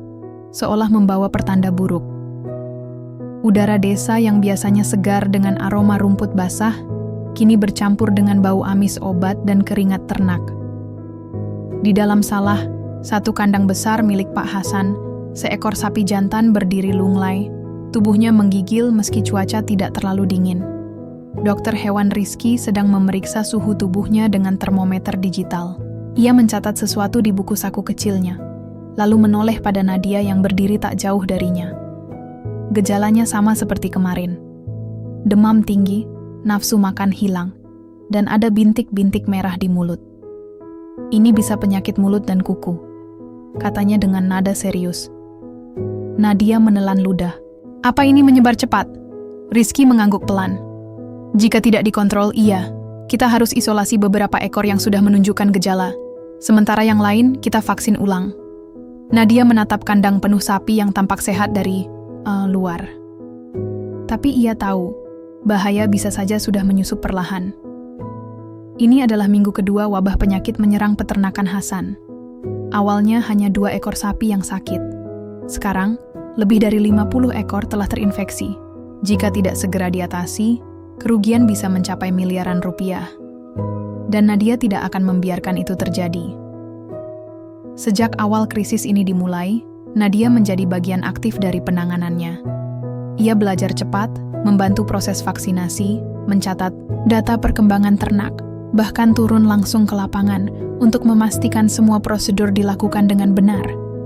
S1: seolah membawa pertanda buruk. Udara desa yang biasanya segar dengan aroma rumput basah, kini bercampur dengan bau amis obat dan keringat ternak. Di dalam salah, satu kandang besar milik Pak Hasan, seekor sapi jantan berdiri lunglai, tubuhnya menggigil meski cuaca tidak terlalu dingin. Dokter hewan Rizky sedang memeriksa suhu tubuhnya dengan termometer digital. Ia mencatat sesuatu di buku saku kecilnya, lalu menoleh pada Nadia yang berdiri tak jauh darinya. Gejalanya sama seperti kemarin. Demam tinggi, nafsu makan hilang, dan ada bintik-bintik merah di mulut. "Ini bisa penyakit mulut dan kuku," katanya dengan nada serius. Nadia menelan ludah. "Apa ini menyebar cepat?" Rizky mengangguk pelan. "Jika tidak dikontrol, iya. Kita harus isolasi beberapa ekor yang sudah menunjukkan gejala. Sementara yang lain, kita vaksin ulang." Nadia menatap kandang penuh sapi yang tampak sehat dari luar. Tapi ia tahu, bahaya bisa saja sudah menyusup perlahan. Ini adalah minggu kedua wabah penyakit menyerang peternakan Hasan. Awalnya hanya 2 ekor sapi yang sakit. Sekarang, lebih dari 50 ekor telah terinfeksi. Jika tidak segera diatasi, Kerugian bisa mencapai miliaran rupiah. Dan Nadia tidak akan membiarkan itu terjadi. Sejak awal krisis ini dimulai, Nadia menjadi bagian aktif dari penanganannya. Ia belajar cepat, membantu proses vaksinasi, mencatat data perkembangan ternak, bahkan turun langsung ke lapangan untuk memastikan semua prosedur dilakukan dengan benar.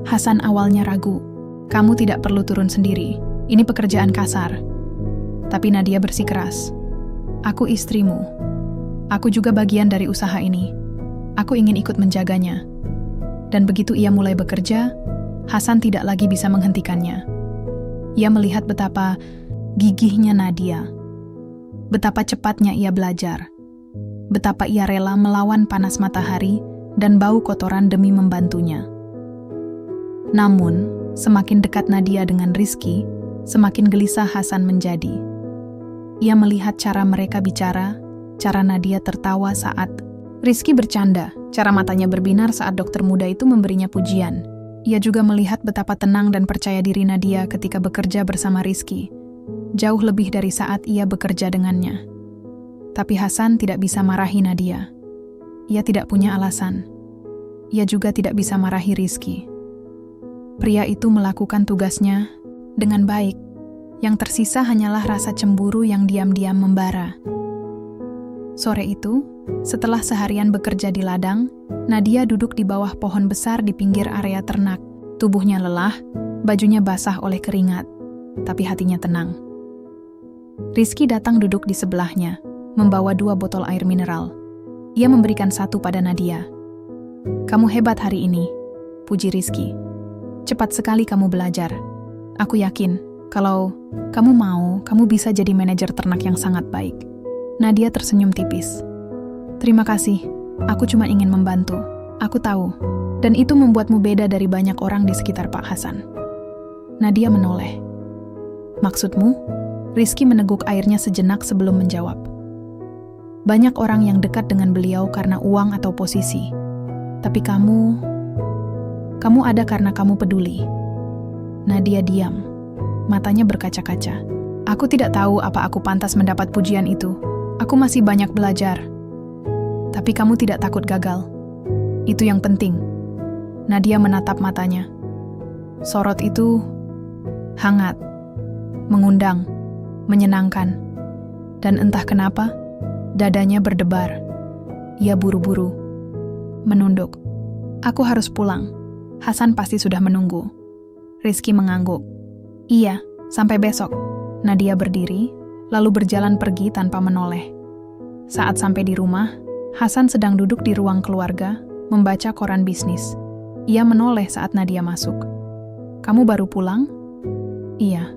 S1: Hasan awalnya ragu. "Kamu tidak perlu turun sendiri. Ini pekerjaan kasar." Tapi Nadia bersikeras. "Aku istrimu. Aku juga bagian dari usaha ini. Aku ingin ikut menjaganya." Dan begitu ia mulai bekerja, Hasan tidak lagi bisa menghentikannya. Ia melihat betapa gigihnya Nadia, betapa cepatnya ia belajar, betapa ia rela melawan panas matahari dan bau kotoran demi membantunya. Namun, semakin dekat Nadia dengan Rizky, semakin gelisah Hasan menjadi. Ia melihat cara mereka bicara, cara Nadia tertawa saat Rizky bercanda, cara matanya berbinar saat dokter muda itu memberinya pujian. Ia juga melihat betapa tenang dan percaya diri Nadia ketika bekerja bersama Rizky, jauh lebih dari saat ia bekerja dengannya. Tapi Hasan tidak bisa marahi Nadia. Ia tidak punya alasan. Ia juga tidak bisa marahi Rizky. Pria itu melakukan tugasnya dengan baik. Yang tersisa hanyalah rasa cemburu yang diam-diam membara. Sore itu, setelah seharian bekerja di ladang, Nadia duduk di bawah pohon besar di pinggir area ternak. Tubuhnya lelah, bajunya basah oleh keringat, tapi hatinya tenang. Rizky datang duduk di sebelahnya, membawa 2 botol air mineral. Ia memberikan 1 pada Nadia. "Kamu hebat hari ini," puji Rizky. "Cepat sekali kamu belajar. Aku yakin, kalau kamu mau, kamu bisa jadi manajer ternak yang sangat baik." Nadia tersenyum tipis. "Terima kasih, aku cuma ingin membantu. Aku tahu, dan itu membuatmu beda dari banyak orang di sekitar Pak Hasan." Nadia menoleh. "Maksudmu?" Rizky meneguk airnya sejenak sebelum menjawab. "Banyak orang yang dekat dengan beliau karena uang atau posisi. Tapi kamu ada karena kamu peduli." Nadia diam, matanya berkaca-kaca. "Aku tidak tahu apa aku pantas mendapat pujian itu. Aku masih banyak belajar." "Tapi kamu tidak takut gagal. Itu yang penting." Nadia menatap matanya. Sorot itu hangat, mengundang, menyenangkan. Dan entah kenapa, dadanya berdebar. Ia buru-buru, menunduk. "Aku harus pulang. Hasan pasti sudah menunggu." Rizky mengangguk. "Iya, sampai besok." Nadia berdiri, lalu berjalan pergi tanpa menoleh. Saat sampai di rumah, Hasan sedang duduk di ruang keluarga, membaca koran bisnis. Ia menoleh saat Nadia masuk. "Kamu baru pulang?" "Iya.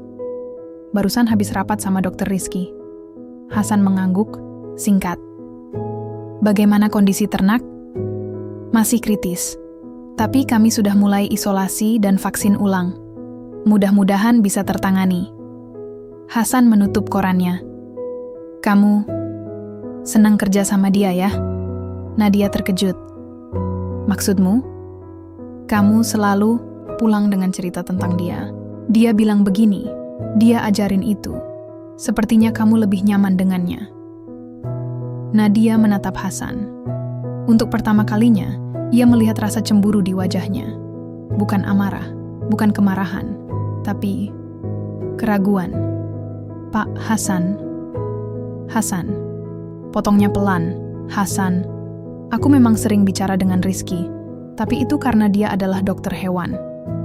S1: Barusan habis rapat sama dokter Rizky." Hasan mengangguk, singkat. "Bagaimana kondisi ternak?" "Masih kritis. Tapi kami sudah mulai isolasi dan vaksin ulang. Mudah-mudahan bisa tertangani." Hasan menutup korannya. "Kamu senang kerja sama dia ya?" Nadia terkejut. "Maksudmu?" "Kamu selalu pulang dengan cerita tentang dia. Dia bilang begini, dia ajarin itu. Sepertinya kamu lebih nyaman dengannya." Nadia menatap Hasan. Untuk pertama kalinya, ia melihat rasa cemburu di wajahnya. Bukan amarah, bukan kemarahan, tapi keraguan. "Pak Hasan." "Hasan." Potongnya pelan. "Hasan, aku memang sering bicara dengan Rizky, tapi itu karena dia adalah dokter hewan.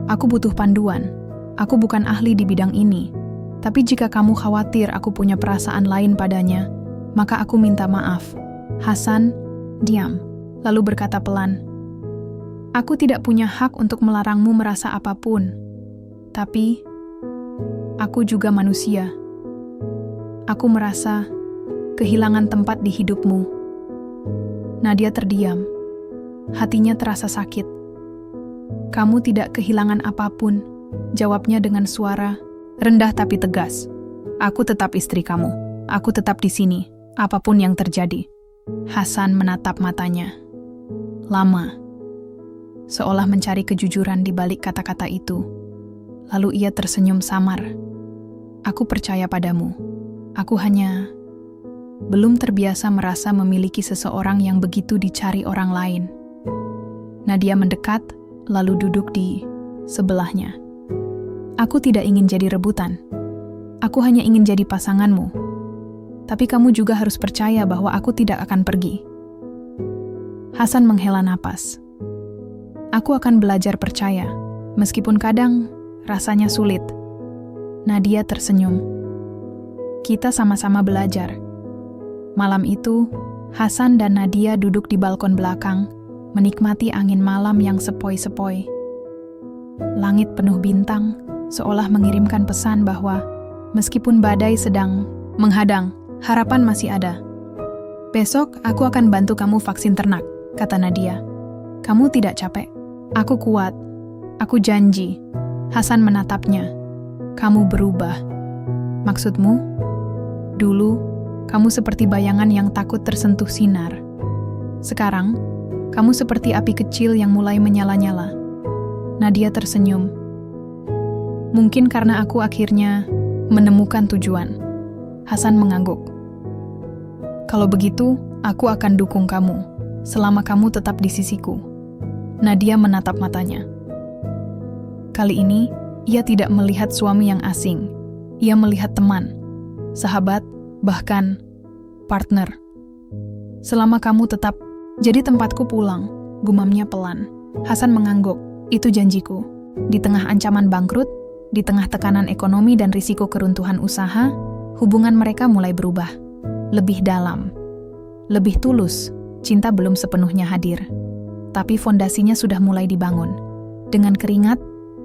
S1: Aku butuh panduan. Aku bukan ahli di bidang ini. Tapi jika kamu khawatir aku punya perasaan lain padanya, maka aku minta maaf." Hasan diam, lalu berkata pelan, "Aku tidak punya hak untuk melarangmu merasa apapun. Tapi, aku juga manusia. Aku merasa kehilangan tempat di hidupmu." Nadia terdiam. Hatinya terasa sakit. "Kamu tidak kehilangan apapun," jawabnya dengan suara rendah tapi tegas. "Aku tetap istri kamu. Aku tetap di sini, apapun yang terjadi." Hasan menatap matanya. Lama. Seolah mencari kejujuran di balik kata-kata itu. Lalu ia tersenyum samar. "Aku percaya padamu. Aku hanya belum terbiasa merasa memiliki seseorang yang begitu dicari orang lain. Nadia mendekat, lalu duduk di sebelahnya. Aku tidak ingin jadi rebutan. Aku hanya ingin jadi pasanganmu. Tapi kamu juga harus percaya bahwa aku tidak akan pergi. Hasan menghela napas. Aku akan belajar percaya, meskipun kadang rasanya sulit. Nadia tersenyum. Kita sama-sama belajar. Malam itu, Hasan dan Nadia duduk di balkon belakang, menikmati angin malam yang sepoi-sepoi. Langit penuh bintang, seolah mengirimkan pesan bahwa meskipun badai sedang menghadang, harapan masih ada. Besok aku akan bantu kamu vaksin ternak, kata Nadia. Kamu tidak capek. Aku kuat. Aku janji. Hasan menatapnya. Kamu berubah. Maksudmu? Dulu, kamu seperti bayangan yang takut tersentuh sinar. Sekarang, kamu seperti api kecil yang mulai menyala-nyala. Nadia tersenyum. Mungkin karena aku akhirnya menemukan tujuan. Hasan mengangguk. Kalau begitu, aku akan dukung kamu, selama kamu tetap di sisiku. Nadia menatap matanya. Kali ini, ia tidak melihat suami yang asing. Ia melihat teman, sahabat, bahkan partner. Selama kamu tetap jadi tempatku pulang, gumamnya pelan. Hasan mengangguk, itu janjiku. Di tengah ancaman bangkrut, di tengah tekanan ekonomi dan risiko keruntuhan usaha, hubungan mereka mulai berubah. Lebih dalam, lebih tulus. Cinta belum sepenuhnya hadir. Tapi fondasinya sudah mulai dibangun. Dengan keringat,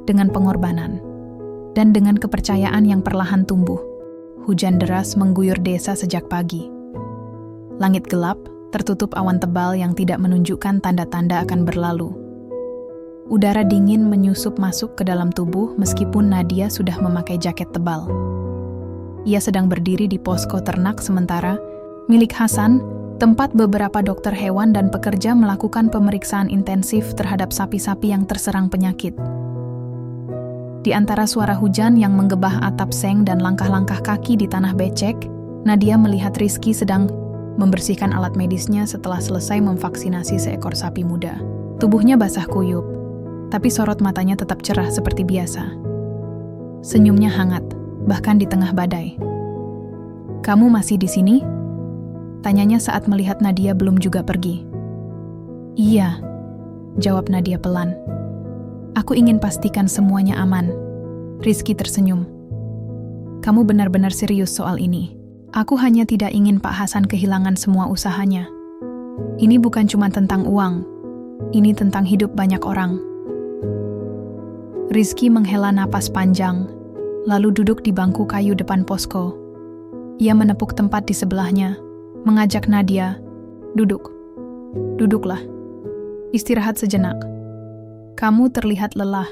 S1: dengan pengorbanan, dan dengan kepercayaan yang perlahan tumbuh. Hujan deras mengguyur desa sejak pagi. Langit gelap, tertutup awan tebal yang tidak menunjukkan tanda-tanda akan berlalu. Udara dingin menyusup masuk ke dalam tubuh meskipun Nadia sudah memakai jaket tebal. Ia sedang berdiri di posko ternak sementara, milik Hasan, tempat beberapa dokter hewan dan pekerja melakukan pemeriksaan intensif terhadap sapi-sapi yang terserang penyakit. Di antara suara hujan yang menggebah atap seng dan langkah-langkah kaki di tanah becek, Nadia melihat Rizky sedang membersihkan alat medisnya setelah selesai memvaksinasi seekor sapi muda. Tubuhnya basah kuyup, tapi sorot matanya tetap cerah seperti biasa. Senyumnya hangat, bahkan di tengah badai. "Kamu masih di sini?" Tanyanya saat melihat Nadia belum juga pergi. "Iya," jawab Nadia pelan. "Aku ingin pastikan semuanya aman." Rizky tersenyum. "Kamu benar-benar serius soal ini. Aku hanya tidak ingin Pak Hasan kehilangan semua usahanya. Ini bukan cuma tentang uang. Ini tentang hidup banyak orang." Rizky menghela napas panjang, lalu duduk di bangku kayu depan posko. Ia menepuk tempat di sebelahnya, mengajak Nadia, "Duduk. Duduklah. Istirahat sejenak. Kamu terlihat lelah."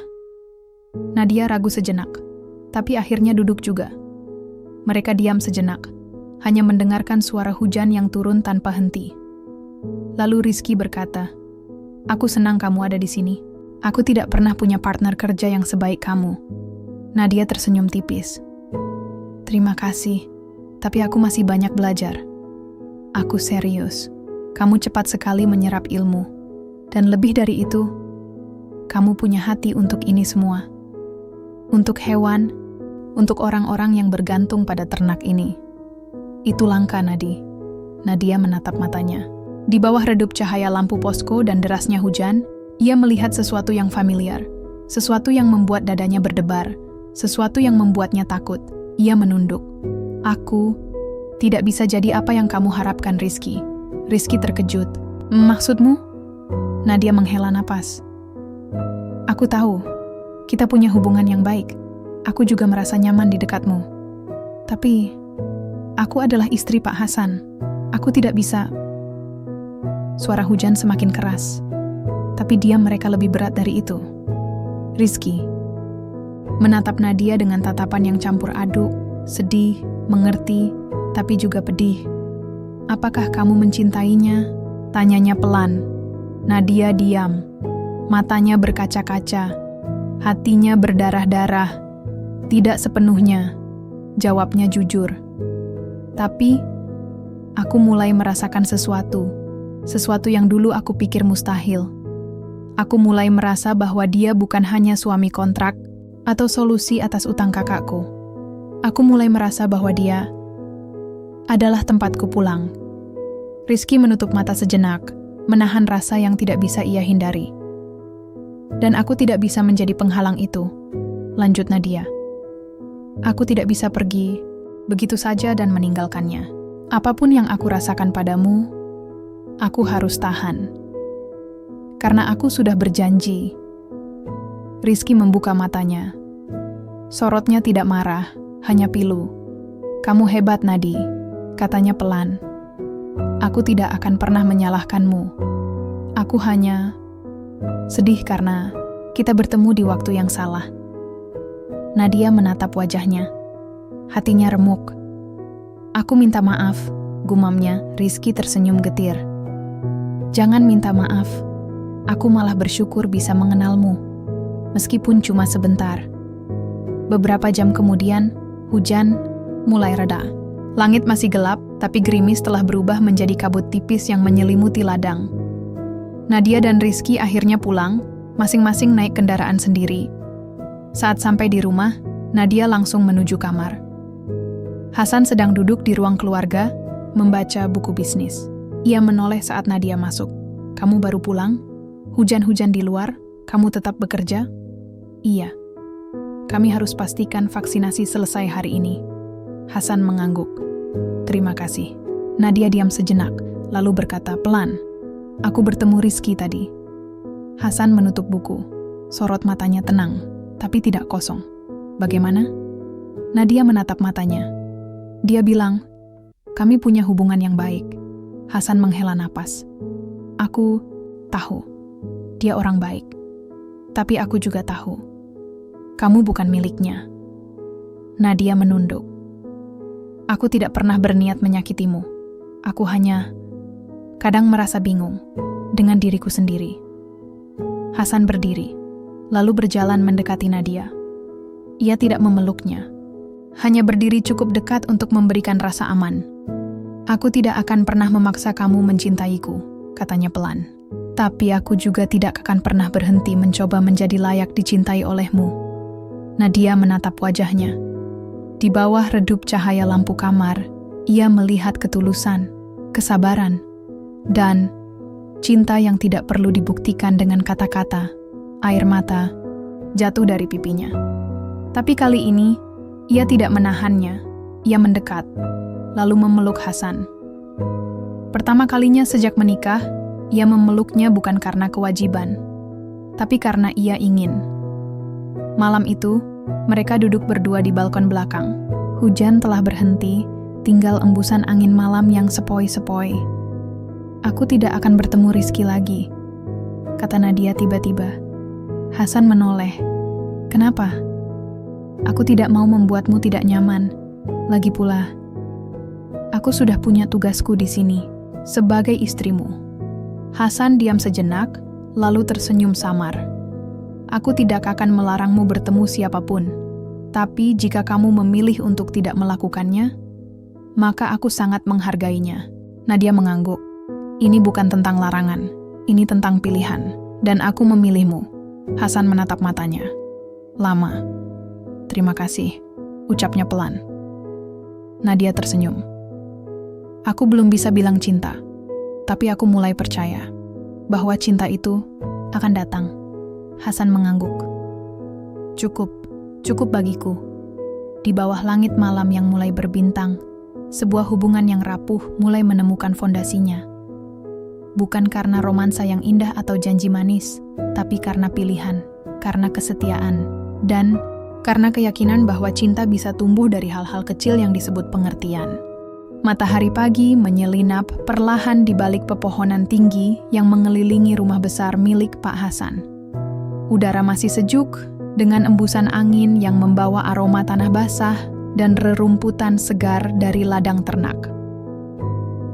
S1: Nadia ragu sejenak, tapi akhirnya duduk juga. Mereka diam sejenak, hanya mendengarkan suara hujan yang turun tanpa henti. Lalu Rizky berkata, "Aku senang kamu ada di sini. Aku tidak pernah punya partner kerja yang sebaik kamu." Nadia tersenyum tipis. "Terima kasih, tapi aku masih banyak belajar." "Aku serius. Kamu cepat sekali menyerap ilmu. Dan lebih dari itu, kamu punya hati untuk ini semua. Untuk hewan, untuk orang-orang yang bergantung pada ternak ini." "Itu langka, Nadi." Nadia menatap matanya. Di bawah redup cahaya lampu posko dan derasnya hujan, ia melihat sesuatu yang familiar. Sesuatu yang membuat dadanya berdebar. Sesuatu yang membuatnya takut. Ia menunduk. "Aku tidak bisa jadi apa yang kamu harapkan, Rizky." Rizky terkejut. "Maksudmu?" Nadia menghela napas. "Aku tahu, kita punya hubungan yang baik. Aku juga merasa nyaman di dekatmu. Tapi, aku adalah istri Pak Hasan. Aku tidak bisa..." Suara hujan semakin keras. Tapi diam mereka lebih berat dari itu. Rizky menatap Nadia dengan tatapan yang campur aduk, sedih, mengerti, tapi juga pedih. "Apakah kamu mencintainya?" tanyanya pelan. Nadia diam. Matanya berkaca-kaca. Hatinya berdarah-darah. "Tidak sepenuhnya," jawabnya jujur. "Tapi, Aku mulai merasakan sesuatu yang dulu aku pikir mustahil. Aku mulai merasa bahwa dia bukan hanya suami kontrak atau solusi atas utang kakakku. Aku mulai merasa bahwa dia adalah tempatku pulang. Rizky menutup mata sejenak, menahan rasa yang tidak bisa ia hindari. Dan aku tidak bisa menjadi penghalang itu, lanjut Nadia. Aku tidak bisa pergi begitu saja dan meninggalkannya. Apapun yang aku rasakan padamu, aku harus tahan. Karena aku sudah berjanji. Rizky membuka matanya. Sorotnya tidak marah, hanya pilu. Kamu hebat, Nadi, katanya pelan. Aku tidak akan pernah menyalahkanmu. Aku hanya sedih karena kita bertemu di waktu yang salah. Nadia menatap wajahnya. Hatinya remuk. Aku minta maaf, gumamnya. Rizky tersenyum getir. Jangan minta maaf. Aku malah bersyukur bisa mengenalmu, meskipun cuma sebentar. Beberapa jam kemudian, hujan mulai reda. Langit masih gelap, tapi gerimis telah berubah menjadi kabut tipis yang menyelimuti ladang. Nadia dan Rizky akhirnya pulang, masing-masing naik kendaraan sendiri. Saat sampai di rumah, Nadia langsung menuju kamar. Hasan sedang duduk di ruang keluarga, membaca buku bisnis. Ia menoleh saat Nadia masuk. Kamu baru pulang? Hujan-hujan di luar, kamu tetap bekerja? Iya. Kami harus pastikan vaksinasi selesai hari ini. Hasan mengangguk. Terima kasih. Nadia diam sejenak, lalu berkata pelan. Aku bertemu Rizky tadi. Hasan menutup buku. Sorot matanya tenang, tapi tidak kosong. Bagaimana? Nadia menatap matanya. Dia bilang, kami punya hubungan yang baik. Hasan menghela napas. Aku tahu. Dia orang baik. Tapi aku juga tahu. Kamu bukan miliknya. Nadia menunduk. Aku tidak pernah berniat menyakitimu. Aku hanya kadang merasa bingung dengan diriku sendiri. Hasan berdiri, lalu berjalan mendekati Nadia. Ia tidak memeluknya. Hanya berdiri cukup dekat untuk memberikan rasa aman. Aku tidak akan pernah memaksa kamu mencintaiku, katanya pelan. Tapi aku juga tidak akan pernah berhenti mencoba menjadi layak dicintai olehmu. Nadia menatap wajahnya. Di bawah redup cahaya lampu kamar, ia melihat ketulusan, kesabaran, dan cinta yang tidak perlu dibuktikan dengan kata-kata. Air mata jatuh dari pipinya. Tapi kali ini, ia tidak menahannya. Ia mendekat, lalu memeluk Hasan. Pertama kalinya sejak menikah, ia memeluknya bukan karena kewajiban, tapi karena ia ingin. Malam itu, mereka duduk berdua di balkon belakang. Hujan telah berhenti, tinggal embusan angin malam yang sepoi-sepoi. Aku tidak akan bertemu Rizky lagi, kata Nadia tiba-tiba. Hasan menoleh. Kenapa? Aku tidak mau membuatmu tidak nyaman. Lagi pula, aku sudah punya tugasku di sini, sebagai istrimu. Hasan diam sejenak, lalu tersenyum samar. Aku tidak akan melarangmu bertemu siapapun, tapi jika kamu memilih untuk tidak melakukannya, maka aku sangat menghargainya. Nadia mengangguk. Ini bukan tentang larangan, ini tentang pilihan, dan aku memilihmu. Hasan menatap matanya. Lama. Terima kasih, ucapnya pelan. Nadia tersenyum. Aku belum bisa bilang cinta. Tapi aku mulai percaya bahwa cinta itu akan datang. Hasan mengangguk. Cukup bagiku. Di bawah langit malam yang mulai berbintang, sebuah hubungan yang rapuh mulai menemukan fondasinya. Bukan karena romansa yang indah atau janji manis, tapi karena pilihan, karena kesetiaan, dan karena keyakinan bahwa cinta bisa tumbuh dari hal-hal kecil yang disebut pengertian. Matahari pagi menyelinap perlahan di balik pepohonan tinggi yang mengelilingi rumah besar milik Pak Hasan. Udara masih sejuk, dengan embusan angin yang membawa aroma tanah basah dan rerumputan segar dari ladang ternak.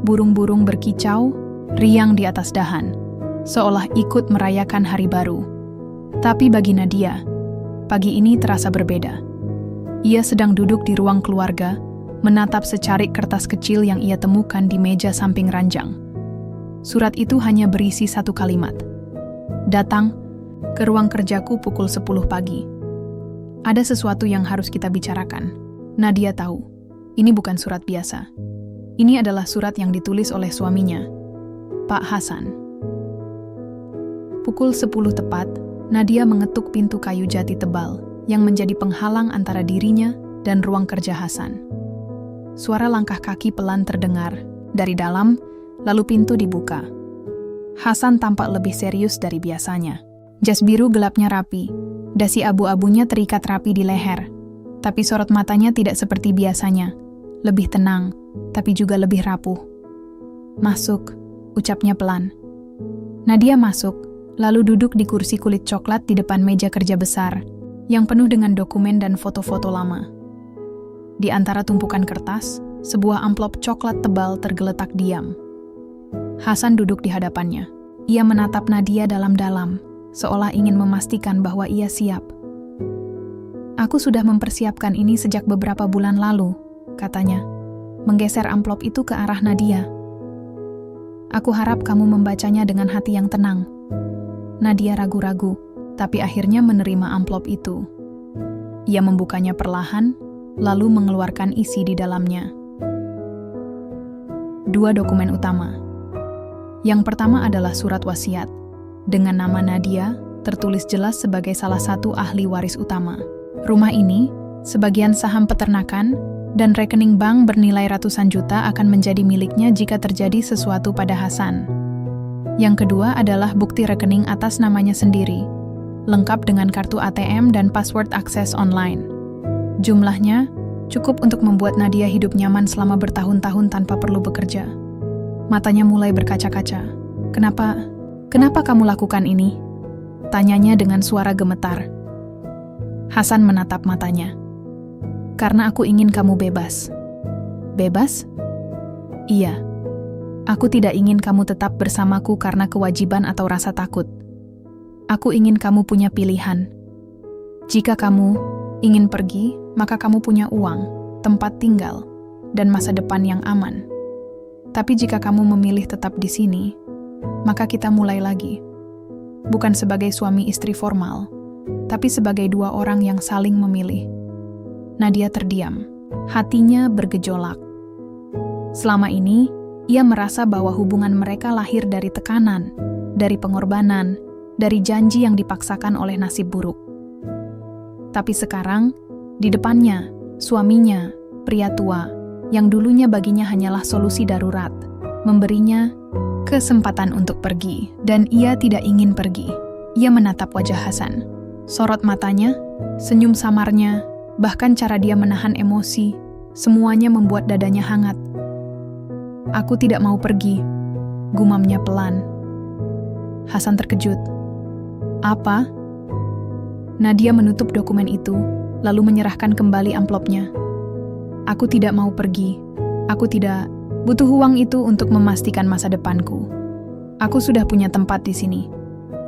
S1: Burung-burung berkicau, riang di atas dahan, seolah ikut merayakan hari baru. Tapi bagi Nadia, pagi ini terasa berbeda. Ia sedang duduk di ruang keluarga, menatap secarik kertas kecil yang ia temukan di meja samping ranjang. Surat itu hanya berisi satu kalimat. Datang ke ruang kerjaku pukul 10 pagi. Ada sesuatu yang harus kita bicarakan. Nadia tahu, ini bukan surat biasa. Ini adalah surat yang ditulis oleh suaminya, Pak Hasan. Pukul 10 tepat, Nadia mengetuk pintu kayu jati tebal yang menjadi penghalang antara dirinya dan ruang kerja Hasan. Suara langkah kaki pelan terdengar dari dalam, lalu pintu dibuka. Hasan tampak lebih serius dari biasanya. Jas biru gelapnya rapi, dasi abu-abunya terikat rapi di leher. Tapi sorot matanya tidak seperti biasanya, lebih tenang, tapi juga lebih rapuh. Masuk, ucapnya pelan. Nadia masuk, lalu duduk di kursi kulit coklat di depan meja kerja besar, yang penuh dengan dokumen dan foto-foto lama. Di antara tumpukan kertas, sebuah amplop coklat tebal tergeletak diam. Hasan duduk di hadapannya. Ia menatap Nadia dalam-dalam, seolah ingin memastikan bahwa ia siap. Aku sudah mempersiapkan ini sejak beberapa bulan lalu, katanya, menggeser amplop itu ke arah Nadia. Aku harap kamu membacanya dengan hati yang tenang. Nadia ragu-ragu, tapi akhirnya menerima amplop itu. Ia membukanya perlahan, lalu mengeluarkan isi di dalamnya. 2 dokumen utama. Yang pertama adalah surat wasiat, dengan nama Nadia, tertulis jelas sebagai salah satu ahli waris utama. Rumah ini, sebagian saham peternakan, dan rekening bank bernilai ratusan juta akan menjadi miliknya jika terjadi sesuatu pada Hasan. Yang kedua adalah bukti rekening atas namanya sendiri, lengkap dengan kartu ATM dan password akses online. Jumlahnya cukup untuk membuat Nadia hidup nyaman selama bertahun-tahun tanpa perlu bekerja. Matanya mulai berkaca-kaca. Kenapa kamu lakukan ini? Tanyanya dengan suara gemetar. Hasan menatap matanya. Karena aku ingin kamu bebas. Bebas? Iya. Aku tidak ingin kamu tetap bersamaku karena kewajiban atau rasa takut. Aku ingin kamu punya pilihan. Jika kamu ingin pergi, maka kamu punya uang, tempat tinggal, dan masa depan yang aman. Tapi jika kamu memilih tetap di sini, maka kita mulai lagi. Bukan sebagai suami istri formal, tapi sebagai 2 orang yang saling memilih. Nadia terdiam, hatinya bergejolak. Selama ini, ia merasa bahwa hubungan mereka lahir dari tekanan, dari pengorbanan, dari janji yang dipaksakan oleh nasib buruk. Tapi sekarang, di depannya, suaminya, pria tua, yang dulunya baginya hanyalah solusi darurat, memberinya kesempatan untuk pergi, dan ia tidak ingin pergi. Ia menatap wajah Hasan. Sorot matanya, senyum samarnya, bahkan cara dia menahan emosi, semuanya membuat dadanya hangat. Aku tidak mau pergi, gumamnya pelan. Hasan terkejut. Apa? Nadia menutup dokumen itu, lalu menyerahkan kembali amplopnya. Aku tidak mau pergi. Aku tidak butuh uang itu untuk memastikan masa depanku. Aku sudah punya tempat di sini.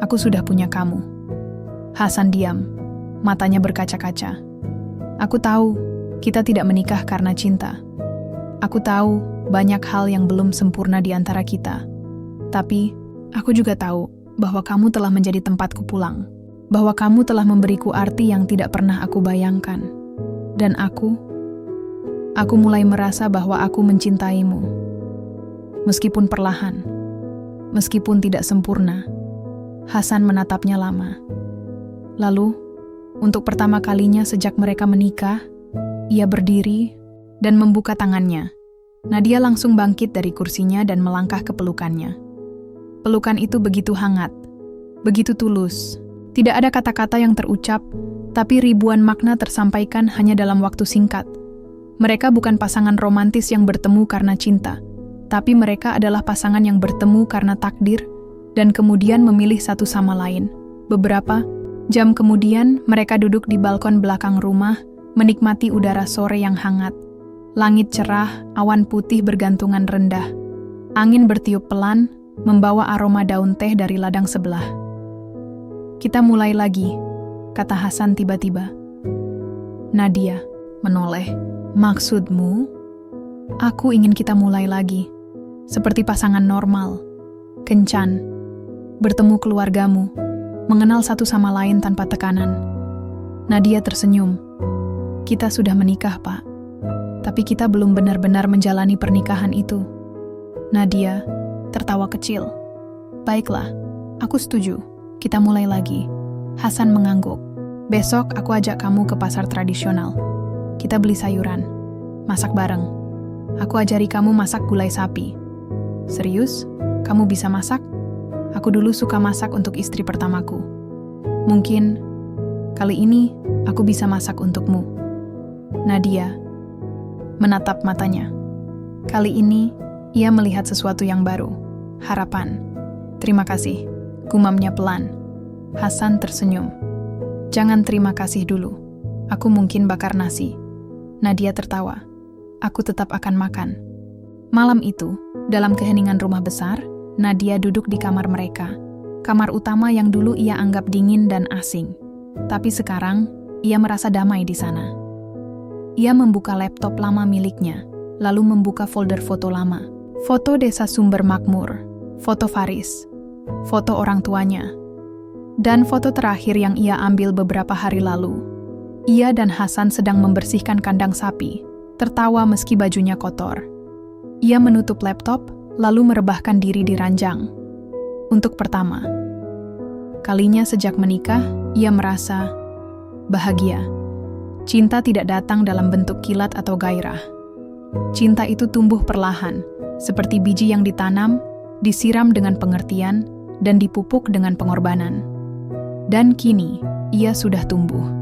S1: Aku sudah punya kamu. Hasan diam, matanya berkaca-kaca. Aku tahu, kita tidak menikah karena cinta. Aku tahu, banyak hal yang belum sempurna di antara kita. Tapi, aku juga tahu bahwa kamu telah menjadi tempatku pulang. Bahwa kamu telah memberiku arti yang tidak pernah aku bayangkan. Dan aku mulai merasa bahwa aku mencintaimu. Meskipun perlahan, meskipun tidak sempurna. Hasan menatapnya lama. Lalu, untuk pertama kalinya sejak mereka menikah, ia berdiri dan membuka tangannya. Nadia langsung bangkit dari kursinya dan melangkah ke pelukannya. Pelukan itu begitu hangat, begitu tulus. Tidak ada kata-kata yang terucap, tapi ribuan makna tersampaikan hanya dalam waktu singkat. Mereka bukan pasangan romantis yang bertemu karena cinta, tapi mereka adalah pasangan yang bertemu karena takdir dan kemudian memilih satu sama lain. Beberapa jam kemudian, mereka duduk di balkon belakang rumah, menikmati udara sore yang hangat. Langit cerah, awan putih bergantungan rendah. Angin bertiup pelan, membawa aroma daun teh dari ladang sebelah. Kita mulai lagi, kata Hasan tiba-tiba. Nadia menoleh. Maksudmu? Aku ingin kita mulai lagi, seperti pasangan normal, kencan, bertemu keluargamu, mengenal satu sama lain tanpa tekanan. Nadia tersenyum. Kita sudah menikah, Pak. Tapi kita belum benar-benar menjalani pernikahan itu. Nadia tertawa kecil. Baiklah, aku setuju. Kita mulai lagi. Hasan mengangguk. Besok aku ajak kamu ke pasar tradisional. Kita beli sayuran, masak bareng. Aku ajari kamu masak gulai sapi. Serius? Kamu bisa masak? Aku dulu suka masak untuk istri pertamaku. Mungkin kali ini aku bisa masak untukmu. Nadia menatap matanya. Kali ini ia melihat sesuatu yang baru. Harapan. Terima kasih, gumamnya pelan. Hasan tersenyum. Jangan terima kasih dulu. Aku mungkin bakar nasi. Nadia tertawa. Aku tetap akan makan. Malam itu, dalam keheningan rumah besar, Nadia duduk di kamar mereka. Kamar utama yang dulu ia anggap dingin dan asing. Tapi sekarang, ia merasa damai di sana. Ia membuka laptop lama miliknya, lalu membuka folder foto lama. Foto desa Sumber Makmur, foto Faris, foto orang tuanya, dan foto terakhir yang ia ambil beberapa hari lalu. Ia dan Hasan sedang membersihkan kandang sapi, tertawa meski bajunya kotor. Ia menutup laptop, lalu merebahkan diri di ranjang. Untuk pertama kalinya sejak menikah, ia merasa bahagia. Cinta tidak datang dalam bentuk kilat atau gairah. Cinta itu tumbuh perlahan, seperti biji yang ditanam, disiram dengan pengertian, dan dipupuk dengan pengorbanan. Dan kini, ia sudah tumbuh.